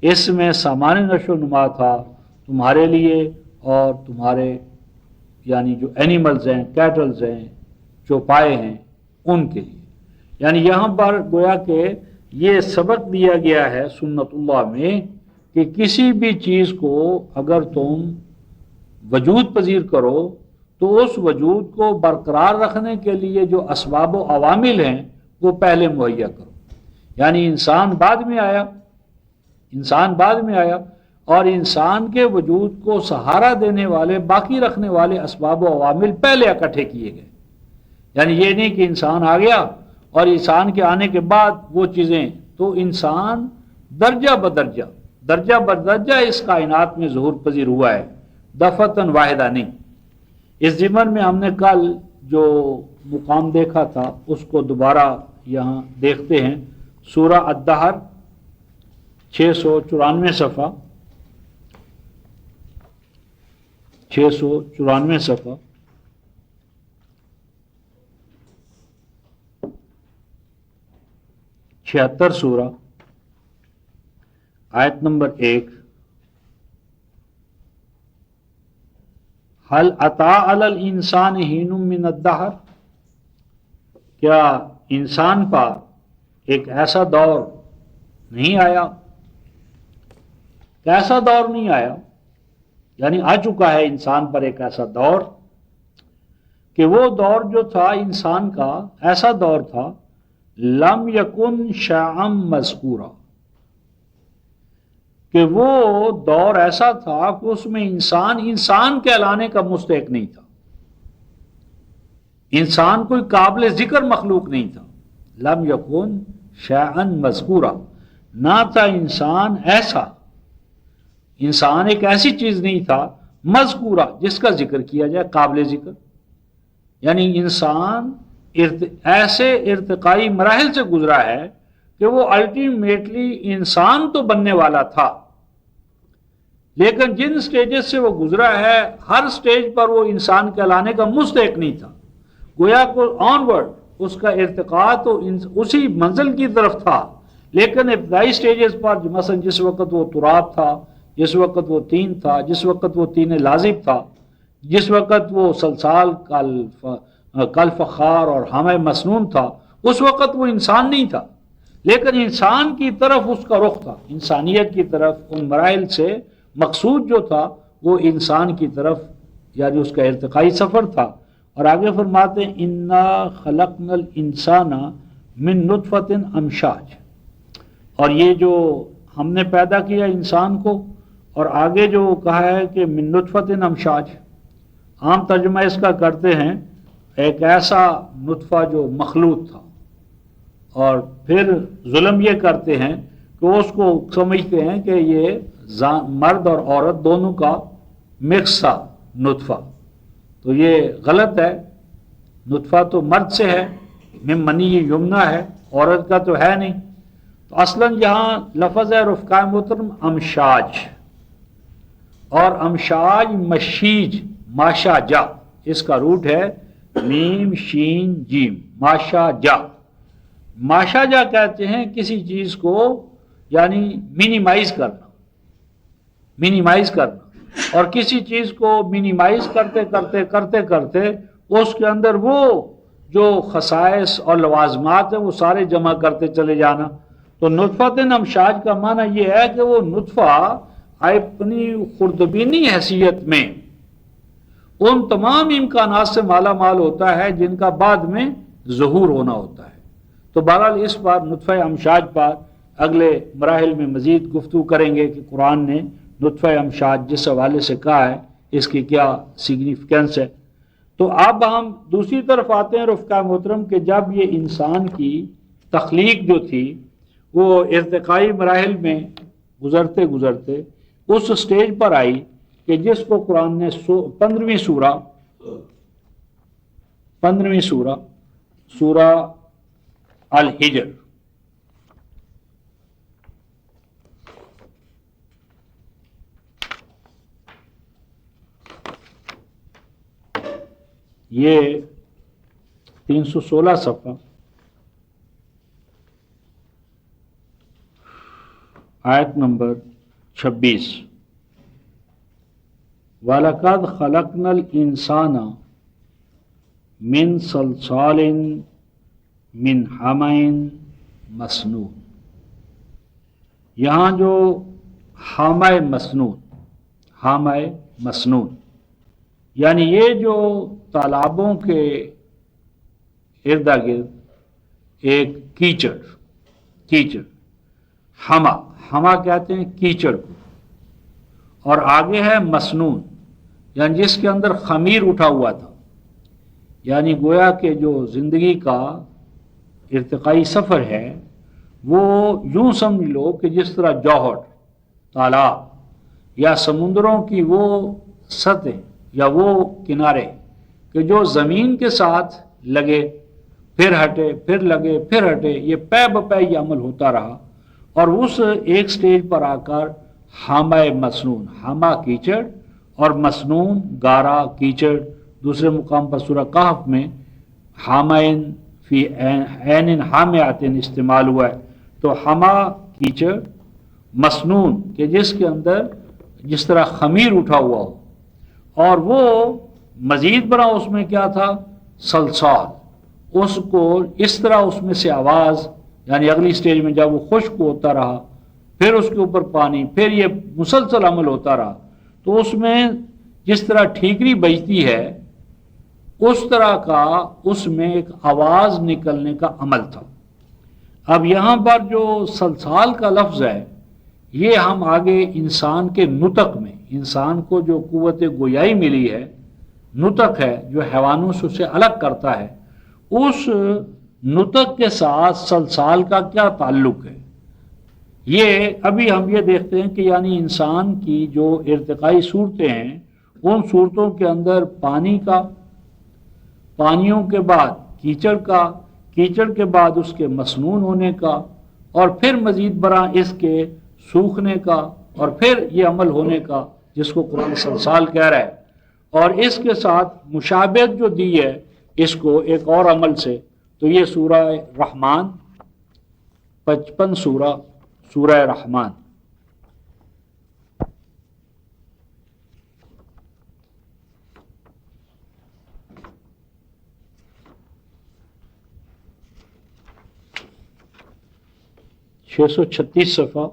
اس میں سامان نشو و نما تھا تمہارے لیے اور تمہارے یعنی جو اینیملز ہیں، کیٹلز ہیں، چوپائے ہیں، ان کے لیے۔ یعنی یہاں پر گویا کہ یہ سبق دیا گیا ہے سنت اللہ میں کہ کسی بھی چیز کو اگر تم وجود پذیر کرو تو اس وجود کو برقرار رکھنے کے لیے جو اسباب و عوامل ہیں وہ پہلے مہیا کرو. یعنی انسان بعد میں آیا اور انسان کے وجود کو سہارا دینے والے باقی رکھنے والے اسباب و عوامل پہلے اکٹھے کیے گئے. یعنی یہ نہیں کہ انسان آ گیا اور انسان کے آنے کے بعد وہ چیزیں، تو انسان درجہ بدرجہ اس کائنات میں ظہور پذیر ہوا ہے، دفعتاً واحدہ نہیں. اس ضمن میں ہم نے کل جو مقام دیکھا تھا اس کو دوبارہ یہاں دیکھتے ہیں. سورہ الدہر 694 صفحہ 694 صفحہ چھہتر سورہ آیت نمبر 1. هل اتی علی الانسان حین من الدہر، کیا انسان پر ایک ایسا دور نہیں آیا؟ ایسا دور نہیں آیا یعنی آ چکا ہے انسان پر ایک ایسا دور کہ وہ دور جو تھا انسان کا ایسا دور تھا لم یکن شیئا مذکورا، کہ وہ دور ایسا تھا کہ اس میں انسان کہلانے کا مستحق نہیں تھا، انسان کوئی قابل ذکر مخلوق نہیں تھا. لم یکن شیئا مذکورا، نہ تھا انسان ایک ایسی چیز نہیں تھا مذکورہ جس کا ذکر کیا جائے، قابل ذکر. یعنی انسان ایسے ارتقائی مراحل سے گزرا ہے کہ وہ الٹیمیٹلی انسان تو بننے والا تھا، لیکن جن سٹیجز سے وہ گزرا ہے ہر سٹیج پر وہ انسان کہلانے کا مستحق نہیں تھا. گویا کو آنورڈ اس کا ارتقاء تو اسی منزل کی طرف تھا، لیکن ابتدائی سٹیجز پر مثلا جس وقت وہ تراب تھا، جس وقت وہ طین تھا، جس وقت وہ طین لازب تھا، جس وقت وہ سلسال کل فخار اور حمأ مسنون تھا، اس وقت وہ انسان نہیں تھا، لیکن انسان کی طرف اس کا رخ تھا، انسانیت کی طرف. ان مراحل سے مقصود جو تھا وہ انسان کی طرف، یعنی اس کا ارتقائی سفر تھا. اور آگے فرماتے ہیں انا خلقنا الانسان من نطفۃ امشاج، اور یہ جو ہم نے پیدا کیا انسان کو، اور آگے جو کہا ہے کہ من نطفۃ امشاج، عام ترجمہ اس کا کرتے ہیں ایک ایسا نطفہ جو مخلوط تھا، اور پھر ظلم یہ کرتے ہیں کہ اس کو سمجھتے ہیں کہ یہ مرد اور عورت دونوں کا مکس تھا نطفہ. تو یہ غلط ہے، نطفہ تو مرد سے ہے، من منی یمنا ہے، عورت کا تو ہے نہیں. تو اصلاً یہاں لفظ ہے رفقائے محترم امشاج، اور امشاج مشیج ماشا جا، اس کا روٹ ہے میم شین جیم، ماشا جا. ماشا جا کہتے ہیں کسی چیز کو یعنی مینیمائز کرنا، اور کسی چیز کو مینیمائز کرتے اس کے اندر وہ جو خصائص اور لوازمات ہیں وہ سارے جمع کرتے چلے جانا. تو نطفۃ امشاج کا معنی یہ ہے کہ وہ نطفہ اپنی خردبینی حیثیت میں ان تمام امکانات سے مالا مال ہوتا ہے جن کا بعد میں ظہور ہونا ہوتا ہے. تو بہرحال اس بار نطفہ امشاج پر اگلے مراحل میں مزید گفتگو کریں گے کہ قرآن نے نطفہ امشاج جس حوالے سے کہا ہے اس کی کیا سگنیفیکنس ہے. تو اب ہم دوسری طرف آتے ہیں رفقا محترم کہ جب یہ انسان کی تخلیق جو تھی وہ ارتقائی مراحل میں گزرتے اس سٹیج پر آئی کہ جس کو قرآن نے 15ویں سورہ الحجر یہ 316 صفحہ آیت نمبر 26. وَلَقَدْ خَلَقْنَا الْإِنسَانَ مِنْ صَلْصَالٍ مِنْ حَمَإٍ مَسْنُونٍ. یہاں جو حامہ مسنون، حامہ مسنون یعنی یہ جو تالابوں کے ارد گرد ایک کیچڑ، کیچڑ حما کہتے ہیں کیچڑ کو، اور آگے ہے مسنون یعنی جس کے اندر خمیر اٹھا ہوا تھا، یعنی گویا کہ جو زندگی کا ارتقائی سفر ہے وہ یوں سمجھ لو کہ جس طرح جوہر، تالاب یا سمندروں کی وہ سطح یا وہ کنارے کہ جو زمین کے ساتھ لگے پھر ہٹے پھر لگے پھر ہٹے، یہ پے بپے یہ عمل ہوتا رہا، اور اس ایک سٹیج پر آ کر حامہ مسنون، حامہ کیچڑ اور مسنون گارا کیچڑ، دوسرے مقام پر سورہ کہف میں حامین فی عین حامعۃ استعمال ہوا ہے، تو حما کیچڑ، مسنون کہ جس کے اندر جس طرح خمیر اٹھا ہوا ہو، اور وہ مزید برا اس میں کیا تھا، سلسال، اس کو اس طرح اس میں سے آواز، یعنی اگلی سٹیج میں جب وہ خشک ہوتا رہا پھر اس کے اوپر پانی، پھر یہ مسلسل عمل ہوتا رہا، تو اس میں جس طرح ٹھیکری بجتی ہے اس طرح کا اس میں ایک آواز نکلنے کا عمل تھا۔ اب یہاں پر جو سلسال کا لفظ ہے یہ ہم آگے انسان کے نطق میں، انسان کو جو قوت گویائی ملی ہے، نطق ہے جو حیوانوں سے اسے الگ کرتا ہے، اس نطق کے ساتھ سلسال کا کیا تعلق ہے، یہ ابھی ہم یہ دیکھتے ہیں کہ یعنی انسان کی جو ارتقائی صورتیں ہیں ان صورتوں کے اندر پانی کا، پانیوں کے بعد کیچڑ کا، کیچڑ کے بعد اس کے مسنون ہونے کا، اور پھر مزید برآں اس کے سوکھنے کا، اور پھر یہ عمل ہونے کا جس کو قرآن سلسال کہہ رہا ہے، اور اس کے ساتھ مشابہت جو دی ہے اس کو ایک اور عمل سے، تو یہ سورہ رحمان 55 سورہ رحمان، چھ سو چھتیس صفحہ،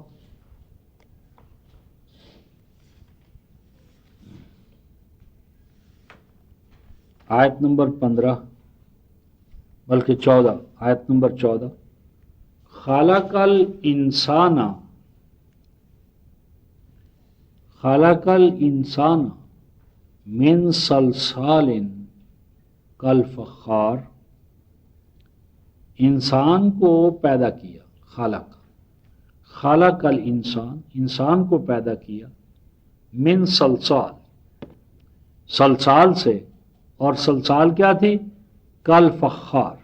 آیت نمبر 15 بلکہ 14، آیت نمبر 14، خلق الانسان من صلصال کالفخار، انسان کو پیدا کیا، خلق الانسان، انسان کو پیدا کیا، من صلصال، صلصال سے، اور صلصال کیا تھی، کالفخار،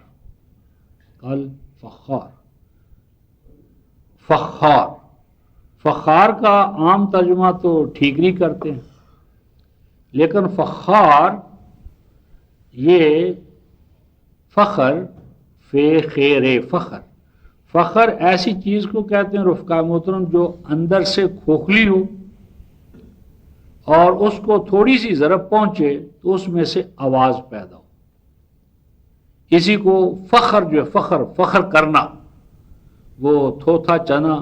فخار، فخار کا عام ترجمہ تو ٹھیکری کرتے ہیں، لیکن فخار یہ فخر، خیر فخر، فخر ایسی چیز کو کہتے ہیں رفقا محترم جو اندر سے کھوکھلی ہو اور اس کو تھوڑی سی ضرب پہنچے تو اس میں سے آواز پیدا ہو، اسی کو فخر جو ہے، فخر کرنا، وہ تھوتھا چنا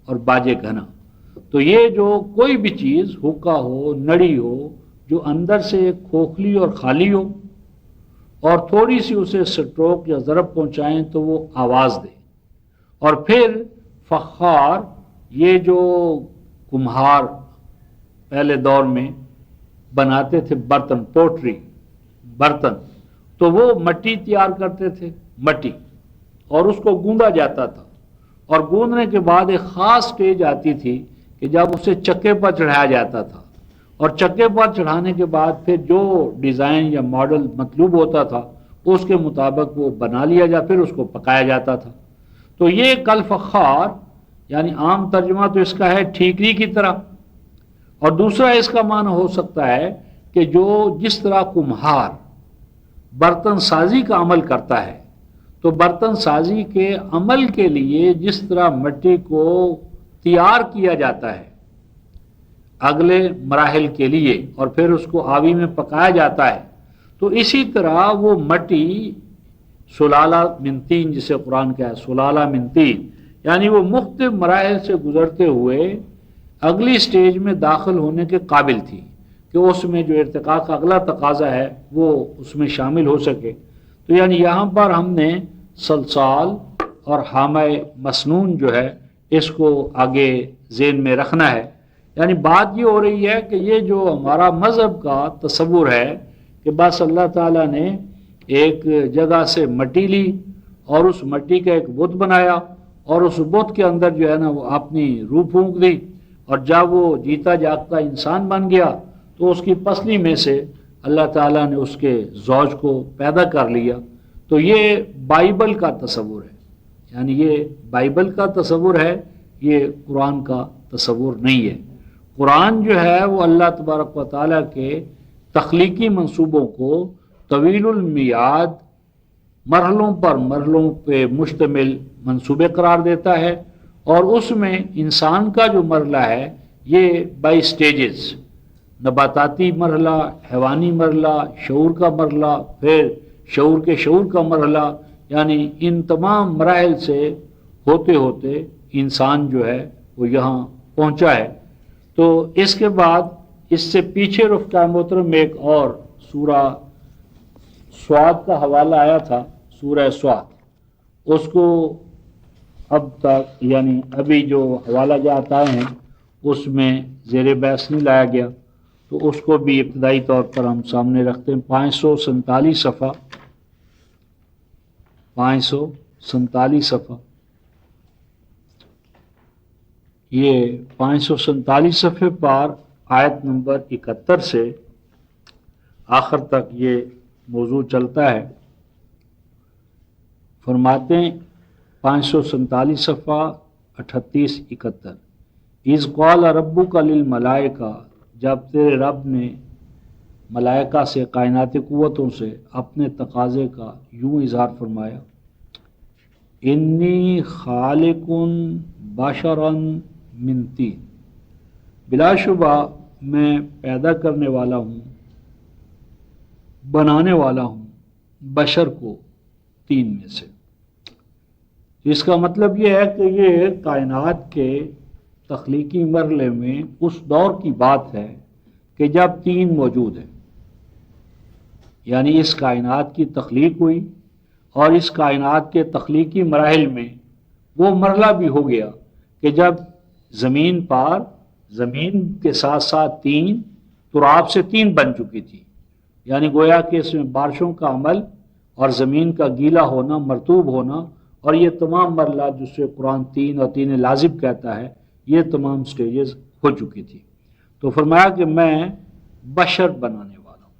اور باجے گھنا، تو یہ جو کوئی بھی چیز حقہ ہو، نڑی ہو، جو اندر سے کھوکھلی اور خالی ہو اور تھوڑی سی اسے سٹروک یا ضرب پہنچائیں تو وہ آواز دے، اور پھر فخار یہ جو کمہار پہلے دور میں بناتے تھے برتن، پوٹری برتن، تو وہ مٹی تیار کرتے تھے، مٹی، اور اس کو گوندا جاتا تھا، اور گوندنے کے بعد ایک خاص سٹیج آتی تھی کہ جب اسے چکے پر چڑھایا جاتا تھا، اور چکے پر چڑھانے کے بعد پھر جو ڈیزائن یا ماڈل مطلوب ہوتا تھا اس کے مطابق وہ بنا لیا جاتا، پھر اس کو پکایا جاتا تھا۔ تو یہ کل فخار یعنی عام ترجمہ تو اس کا ہے ٹھیکری کی طرح، اور دوسرا اس کا معنی ہو سکتا ہے کہ جو جس طرح کمہار برتن سازی کا عمل کرتا ہے، تو برتن سازی کے عمل کے لیے جس طرح مٹی کو تیار کیا جاتا ہے اگلے مراحل کے لیے اور پھر اس کو آوی میں پکایا جاتا ہے، تو اسی طرح وہ مٹی سلالہ من طین، جسے قرآن کہا ہے سلالہ من طین، یعنی وہ مختلف مراحل سے گزرتے ہوئے اگلی سٹیج میں داخل ہونے کے قابل تھی کہ اس میں جو ارتقاء کا اگلا تقاضا ہے وہ اس میں شامل ہو سکے. تو یعنی یہاں پر ہم نے سلسال اور حامہ مسنون جو ہے اس کو آگے ذہن میں رکھنا ہے. یعنی بات یہ ہو رہی ہے کہ یہ جو ہمارا مذہب کا تصور ہے کہ بس اللہ تعالیٰ نے ایک جگہ سے مٹی لی اور اس مٹی کا ایک بت بنایا اور اس بت کے اندر جو ہے نا وہ اپنی روح پھونک دی اور جب وہ جیتا جاگتا انسان بن گیا تو اس کی پسلی میں سے اللہ تعالیٰ نے اس کے زوج کو پیدا کر لیا. تو یہ بائبل کا تصور ہے، یعنی یہ بائبل کا تصور ہے، یہ قرآن کا تصور نہیں ہے. قرآن جو ہے وہ اللہ تبارک و تعالیٰ کے تخلیقی منصوبوں کو طویل المیعاد مرحلوں پر مرحلوں پہ مشتمل منصوبے قرار دیتا ہے، اور اس میں انسان کا جو مرحلہ ہے یہ بائی سٹیجز، نباتاتی مرحلہ، حیوانی مرحلہ، شعور کا مرحلہ، پھر شعور کے شعور کا مرحلہ، یعنی ان تمام مراحل سے ہوتے ہوتے انسان جو ہے وہ یہاں پہنچا ہے. تو اس کے بعد اس سے پیچھے رفقہ محترم میں ایک اور سورہ سواد کا حوالہ آیا تھا، سورہ سواد، اس کو اب تک یعنی ابھی جو حوالہ جات آئے ہیں اس میں زیر بحث نہیں لایا گیا، تو اس کو بھی ابتدائی طور پر ہم سامنے رکھتے ہیں. 547 صفحہ، 547 صفحہ، یہ 547 صفحے پر آیت نمبر 71 سے آخر تک یہ موضوع چلتا ہے. فرماتے ہیں 547 صفحہ 38-71، اذ قال ربک للملائکہ، جب تیرے رب نے ملائکہ سے، کائنات قوتوں سے اپنے تقاضے کا یوں اظہار فرمایا، انی خالق بشرا من طین، بلا شبہ میں پیدا کرنے والا ہوں، بنانے والا ہوں بشر کو تین میں سے. اس کا مطلب یہ ہے کہ یہ کائنات کے تخلیقی مرحلے میں اس دور کی بات ہے کہ جب تین موجود ہیں، یعنی اس کائنات کی تخلیق ہوئی اور اس کائنات کے تخلیقی مراحل میں وہ مرحلہ بھی ہو گیا کہ جب زمین پر، زمین کے ساتھ ساتھ تین تراب سے تین بن چکی تھی، یعنی گویا کہ اس میں بارشوں کا عمل اور زمین کا گیلا ہونا، مرطوب ہونا، اور یہ تمام مرحلہ جس سے قرآن تین اور تین لازم کہتا ہے، یہ تمام سٹیجز ہو چکی تھی. تو فرمایا کہ میں بشر بنانے والا ہوں.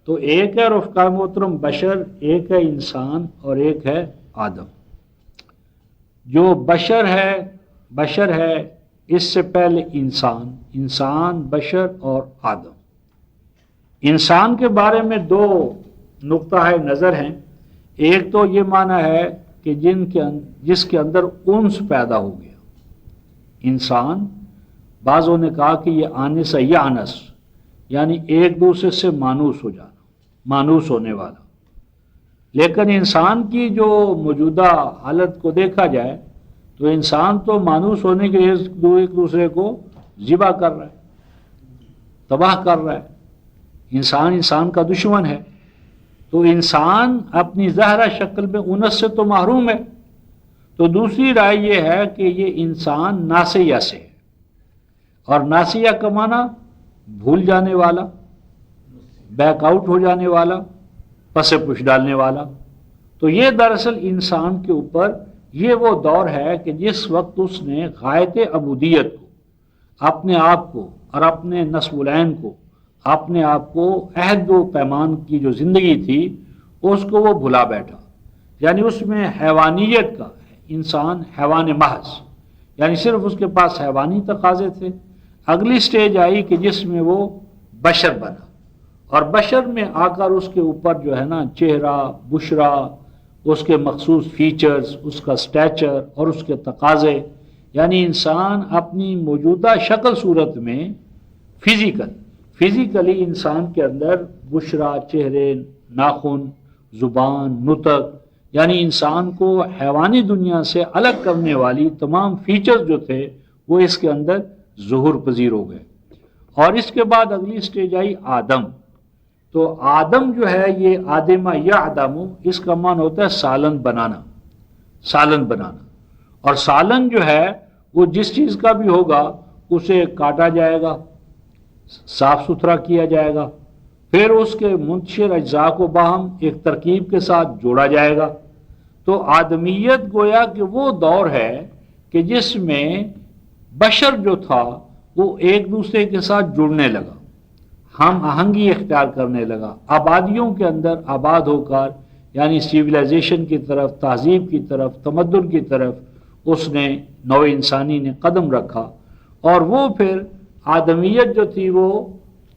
تو ایک ہے رفقا محترم بشر، ایک ہے انسان اور ایک ہے آدم. جو بشر ہے اس سے پہلے انسان، بشر اور آدم. انسان کے بارے میں دو نقطہ نظر ہیں. ایک تو یہ معنی ہے کہ جس کے اندر انس پیدا ہو گیا. انسان، بعضوں نے کہا کہ یہ آنس ہے، یہ آنس یعنی ایک دوسرے سے مانوس ہو جانا، مانوس ہونے والا. لیکن انسان کی جو موجودہ حالت کو دیکھا جائے تو انسان تو مانوس ہونے کے ایک دوسرے کو ذبح کر رہا ہے، تباہ کر رہا ہے. انسان کا دشمن ہے. تو انسان اپنی ظاہرہ شکل میں انس سے تو محروم ہے. تو دوسری رائے یہ ہے کہ یہ انسان ناسیہ سے ہے، اور ناسیہ کا معنی بھول جانے والا، بیک آؤٹ ہو جانے والا، پس پش ڈالنے والا. تو یہ دراصل انسان کے اوپر یہ وہ دور ہے کہ جس وقت اس نے غایت عبودیت کو، اپنے آپ کو اور اپنے نسب العین کو، اپنے آپ کو، عہد و پیمان کی جو زندگی تھی اس کو وہ بھلا بیٹھا. یعنی اس میں حیوانیت کا، انسان حیوان محض، یعنی صرف اس کے پاس حیوانی تقاضے تھے. اگلی سٹیج آئی کہ جس میں وہ بشر بنا، اور بشر میں آ کر اس کے اوپر جو ہے نا چہرہ، بشرا، اس کے مخصوص فیچرز، اس کا سٹیچر اور اس کے تقاضے، یعنی انسان اپنی موجودہ شکل صورت میں فزیکلی انسان کے اندر بشرا، چہرے، ناخن، زبان، نطق، یعنی انسان کو حیوانی دنیا سے الگ کرنے والی تمام فیچرز جو تھے وہ اس کے اندر ظہور پذیر ہو گئے. اور اس کے بعد اگلی سٹیج آئی آدم. تو آدم جو ہے یہ آدمہ یا آدمو، اس کا معنی ہوتا ہے سالن بنانا، سالن بنانا. اور سالن جو ہے وہ جس چیز کا بھی ہوگا اسے کاٹا جائے گا، صاف ستھرا کیا جائے گا، پھر اس کے منتشر اجزاء کو باہم ایک ترکیب کے ساتھ جوڑا جائے گا. تو آدمیت گویا کہ وہ دور ہے کہ جس میں بشر جو تھا وہ ایک دوسرے کے ساتھ جڑنے لگا، ہم آہنگی اختیار کرنے لگا، آبادیوں کے اندر آباد ہو کر، یعنی سیویلائزیشن کی طرف، تہذیب کی طرف، تمدن کی طرف اس نے نوع انسانی نے قدم رکھا. اور وہ پھر آدمیت جو تھی وہ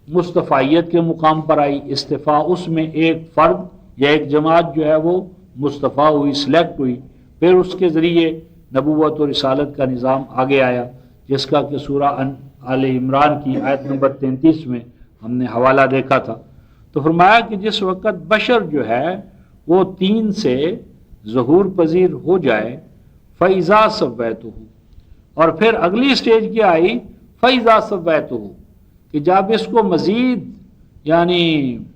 مصطفیت کے مقام پر آئی. استفاء، اس میں ایک فرد یا ایک جماعت جو ہے وہ مصطفیٰ ہوئی، سلیکٹ ہوئی. پھر اس کے ذریعے نبوت و رسالت کا نظام آگے آیا، جس کا کہ سورہ آل عمران کی آیت نمبر 33 میں ہم نے حوالہ دیکھا تھا. تو فرمایا کہ جس وقت بشر جو ہے وہ 3 سے ظہور پذیر ہو جائے، فَإِذَا سَوَّيْتُهُ، اور پھر اگلی سٹیج کیا آئی، فَإِذَا سَوَّيْتُهُ، کہ جب اس کو مزید یعنی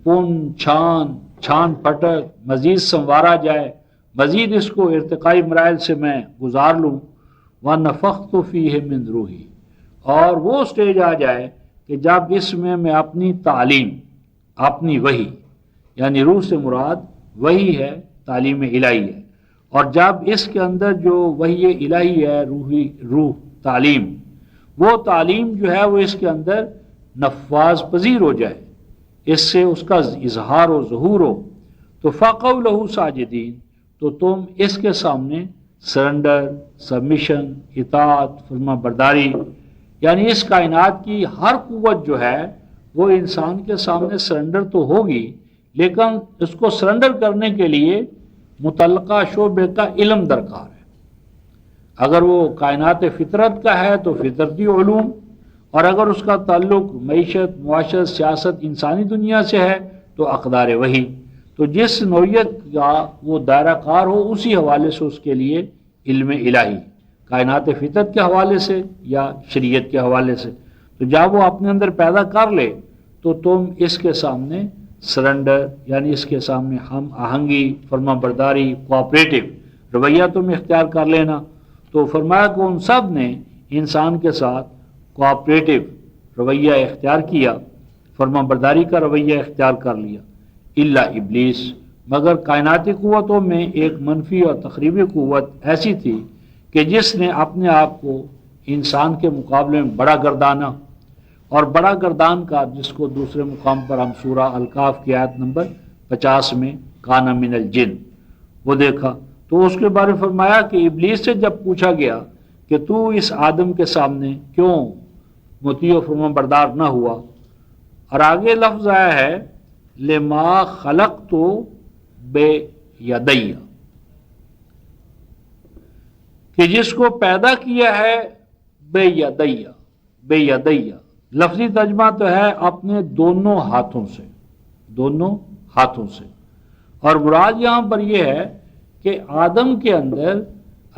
پن چھان پھٹک مزید سنوارا جائے، مزید اس کو ارتقائی مراحل سے میں گزار لوں. وَنَفَخْتُ فِيهِ مِنْ رُوحِي، اور وہ سٹیج آ جائے کہ جب اس میں اپنی تعلیم، اپنی وحی، یعنی روح سے مراد وحی ہے، تعلیم الہی ہے. اور جب اس کے اندر جو وحی الہی ہے، روح تعلیم، وہ تعلیم جو ہے وہ اس کے اندر نفاذ پذیر ہو جائے، اس سے اس کا اظہار و ظہور ہو، تو فَقَوْا لَهُ سَاجِدِينَ، تو تم اس کے سامنے سرنڈر، سبمیشن، اطاعت، فرما برداری، یعنی اس کائنات کی ہر قوت جو ہے وہ انسان کے سامنے سرنڈر تو ہوگی، لیکن اس کو سرنڈر کرنے کے لیے متعلقہ شعبے کا علم درکار ہے. اگر وہ کائنات فطرت کا ہے تو فطرتی علوم، اور اگر اس کا تعلق معیشت، معاشرت، سیاست، انسانی دنیا سے ہے تو اقدار وحی. تو جس نوعیت کا وہ دائرہ کار ہو اسی حوالے سے اس کے لیے علم الہی، کائنات فطرت کے حوالے سے یا شریعت کے حوالے سے. تو جب وہ اپنے اندر پیدا کر لے تو تم اس کے سامنے سرنڈر، یعنی اس کے سامنے ہم آہنگی، فرما برداری، کوآپریٹو رویہ تم اختیار کر لینا. تو فرمایا کہ ان سب نے انسان کے ساتھ کوآپریٹو رویہ اختیار کیا، فرما برداری کا رویہ اختیار کر لیا. الا ابلیس، مگر کائناتی قوتوں میں ایک منفی اور تخریبی قوت ایسی تھی کہ جس نے اپنے آپ کو انسان کے مقابلے میں بڑا گردانا، اور بڑا گردان کا جس کو دوسرے مقام پر ہم سورہ الکاف کی آیت نمبر 50 میں کان من الجن وہ دیکھا. تو اس کے بارے میں فرمایا کہ ابلیس سے جب پوچھا گیا کہ تو اس آدم کے سامنے کیوں مطیع و فرما بردار نہ ہوا، اور آگے لفظ آیا ہے لما خلقت بے یدیہ، کہ جس کو پیدا کیا ہے بے یدیہ. بے یدیہ لفظی ترجمہ تو ہے اپنے دونوں ہاتھوں سے، دونوں ہاتھوں سے. اور مراد یہاں پر یہ ہے کہ آدم کے اندر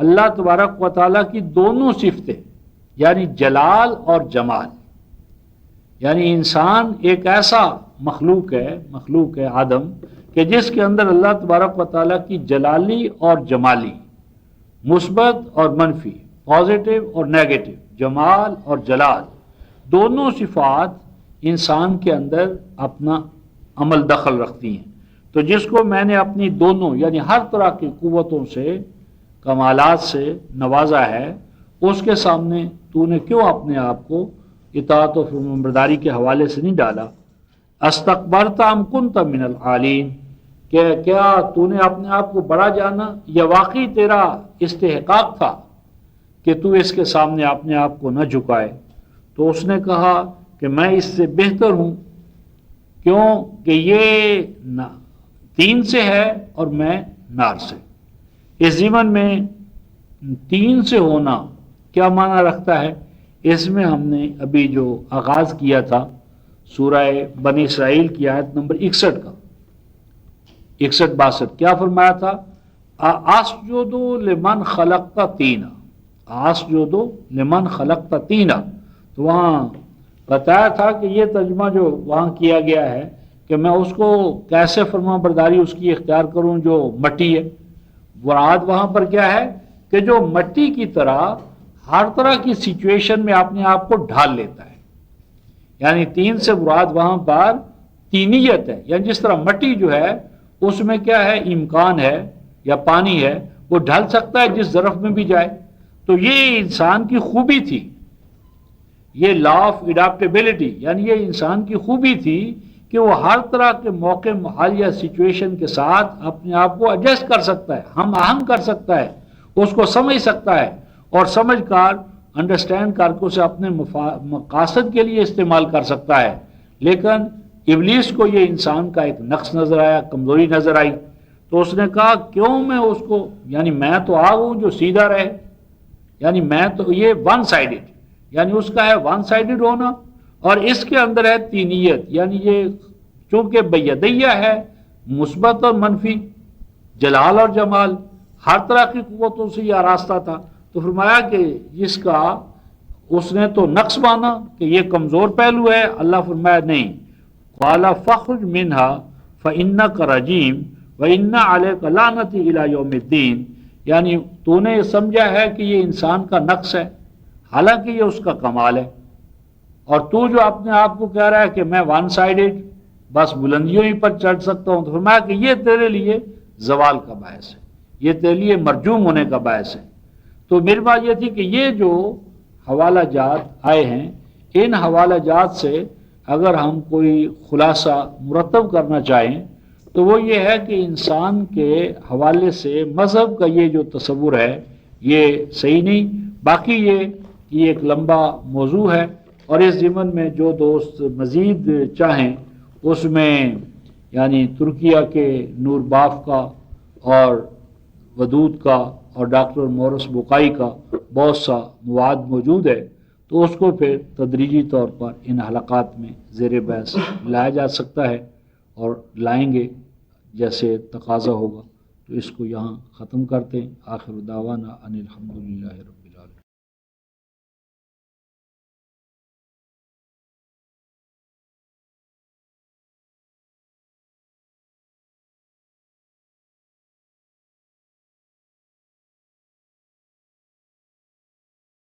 اللہ تبارک و تعالیٰ کی دونوں صفتیں، یعنی جلال اور جمال، یعنی انسان ایک ایسا مخلوق ہے آدم کہ جس کے اندر اللہ تبارک و تعالیٰ کی جلالی اور جمالی، مثبت اور منفی، پازیٹو اور نیگیٹو، جمال اور جلال، دونوں صفات انسان کے اندر اپنا عمل دخل رکھتی ہیں. تو جس کو میں نے اپنی دونوں یعنی ہر طرح کی قوتوں سے، کمالات سے نوازا ہے، اس کے سامنے تو نے کیوں اپنے آپ کو اطاعت و فرمانبرداری کے حوالے سے نہیں ڈالا؟ استکبرت ام کنت من العالین، کہ کیا تو نے اپنے آپ کو بڑا جانا یا واقعی تیرا استحقاق تھا کہ تو اس کے سامنے اپنے آپ کو نہ جھکائے؟ تو اس نے کہا کہ میں اس سے بہتر ہوں، کیوں کہ یہ تین سے ہے اور میں نار سے. اس ضمن میں تین سے ہونا کیا معنی رکھتا ہے؟ اس میں ہم نے ابھی جو آغاز کیا تھا سورہ بنی اسرائیل کی آیت نمبر 61 کا 61-62 کیا فرمایا تھا؟ اسجدوا لمن خلقت طینا، اسجدوا لمن خلقت طینا، تو وہاں بتایا تھا کہ یہ ترجمہ جو وہاں کیا گیا ہے کہ میں اس کو کیسے فرما برداری اس کی اختیار کروں جو مٹی ہے. مراد وہاں پر کیا ہے کہ جو مٹی کی طرح ہر طرح کی سچویشن میں اپنے آپ کو ڈھال لیتا ہے. یعنی تین سے مراد وہاں پر تینیت ہے. یعنی جس طرح مٹی جو ہے اس میں کیا ہے امکان ہے یا پانی ہے وہ ڈھل سکتا ہے جس ظرف میں بھی جائے. تو یہ انسان کی خوبی تھی, یہ لا آف اڈاپٹیبلٹی, یعنی یہ انسان کی خوبی تھی کہ وہ ہر طرح کے موقع محال یا سچویشن کے ساتھ اپنے آپ کو ایڈجسٹ کر سکتا ہے, ہم آہنگ کر سکتا ہے, اس کو سمجھ سکتا ہے اور سمجھ کر انڈرسٹینڈ کر کے اسے اپنے مقاصد کے لیے استعمال کر سکتا ہے. لیکن ابلیس کو یہ انسان کا ایک نقص نظر آیا, کمزوری نظر آئی, تو اس نے کہا کیوں میں اس کو, یعنی میں تو آگ ہوں جو سیدھا رہے, یعنی میں تو یہ ون سائیڈڈ, یعنی اس کا ہے ون سائیڈڈ ہونا اور اس کے اندر ہے تینیت, یعنی یہ چونکہ بیدیہ ہے مثبت اور منفی, جلال اور جمال, ہر طرح کی قوتوں سے یہ آراستہ تھا. تو فرمایا کہ جس کا اس نے تو نقص مانا کہ یہ کمزور پہلو ہے. اللہ فرمایا نہیں, قَالَ فَخْرُجْ مِنْهَا فَإِنَّكَ رَجِيمٌ وَإِنَّ عَلَيْكَ لَعْنَتِي إِلَى يَوْمِ الدِّينِ, یعنی تو نے سمجھا ہے کہ یہ انسان کا نقص ہے حالانکہ یہ اس کا کمال ہے, اور تو جو اپنے آپ کو کہہ رہا ہے کہ میں ون سائیڈڈ بس بلندیوں ہی پر چڑھ سکتا ہوں, تو فرمایا کہ یہ تیرے لیے زوال کا باعث ہے, یہ تیرے لیے مرجوم ہونے کا باعث ہے. تو میری بات یہ تھی کہ یہ جو حوالہ جات آئے ہیں ان حوالہ جات سے اگر ہم کوئی خلاصہ مرتب کرنا چاہیں تو وہ یہ ہے کہ انسان کے حوالے سے مذہب کا یہ جو تصور ہے یہ صحیح نہیں. باقی یہ ایک لمبا موضوع ہے اور اس ضمن میں جو دوست مزید چاہیں اس میں یعنی ترکیہ کے نور باف کا اور ودود کا اور ڈاکٹر مورس بقائی کا بہت سا مواد موجود ہے, تو اس کو پھر تدریجی طور پر ان حلقات میں زیر بحث لایا جا سکتا ہے اور لائیں گے جیسے تقاضا ہوگا. تو اس کو یہاں ختم کرتے ہیں. آخر دعوانا ان الحمدللہ رب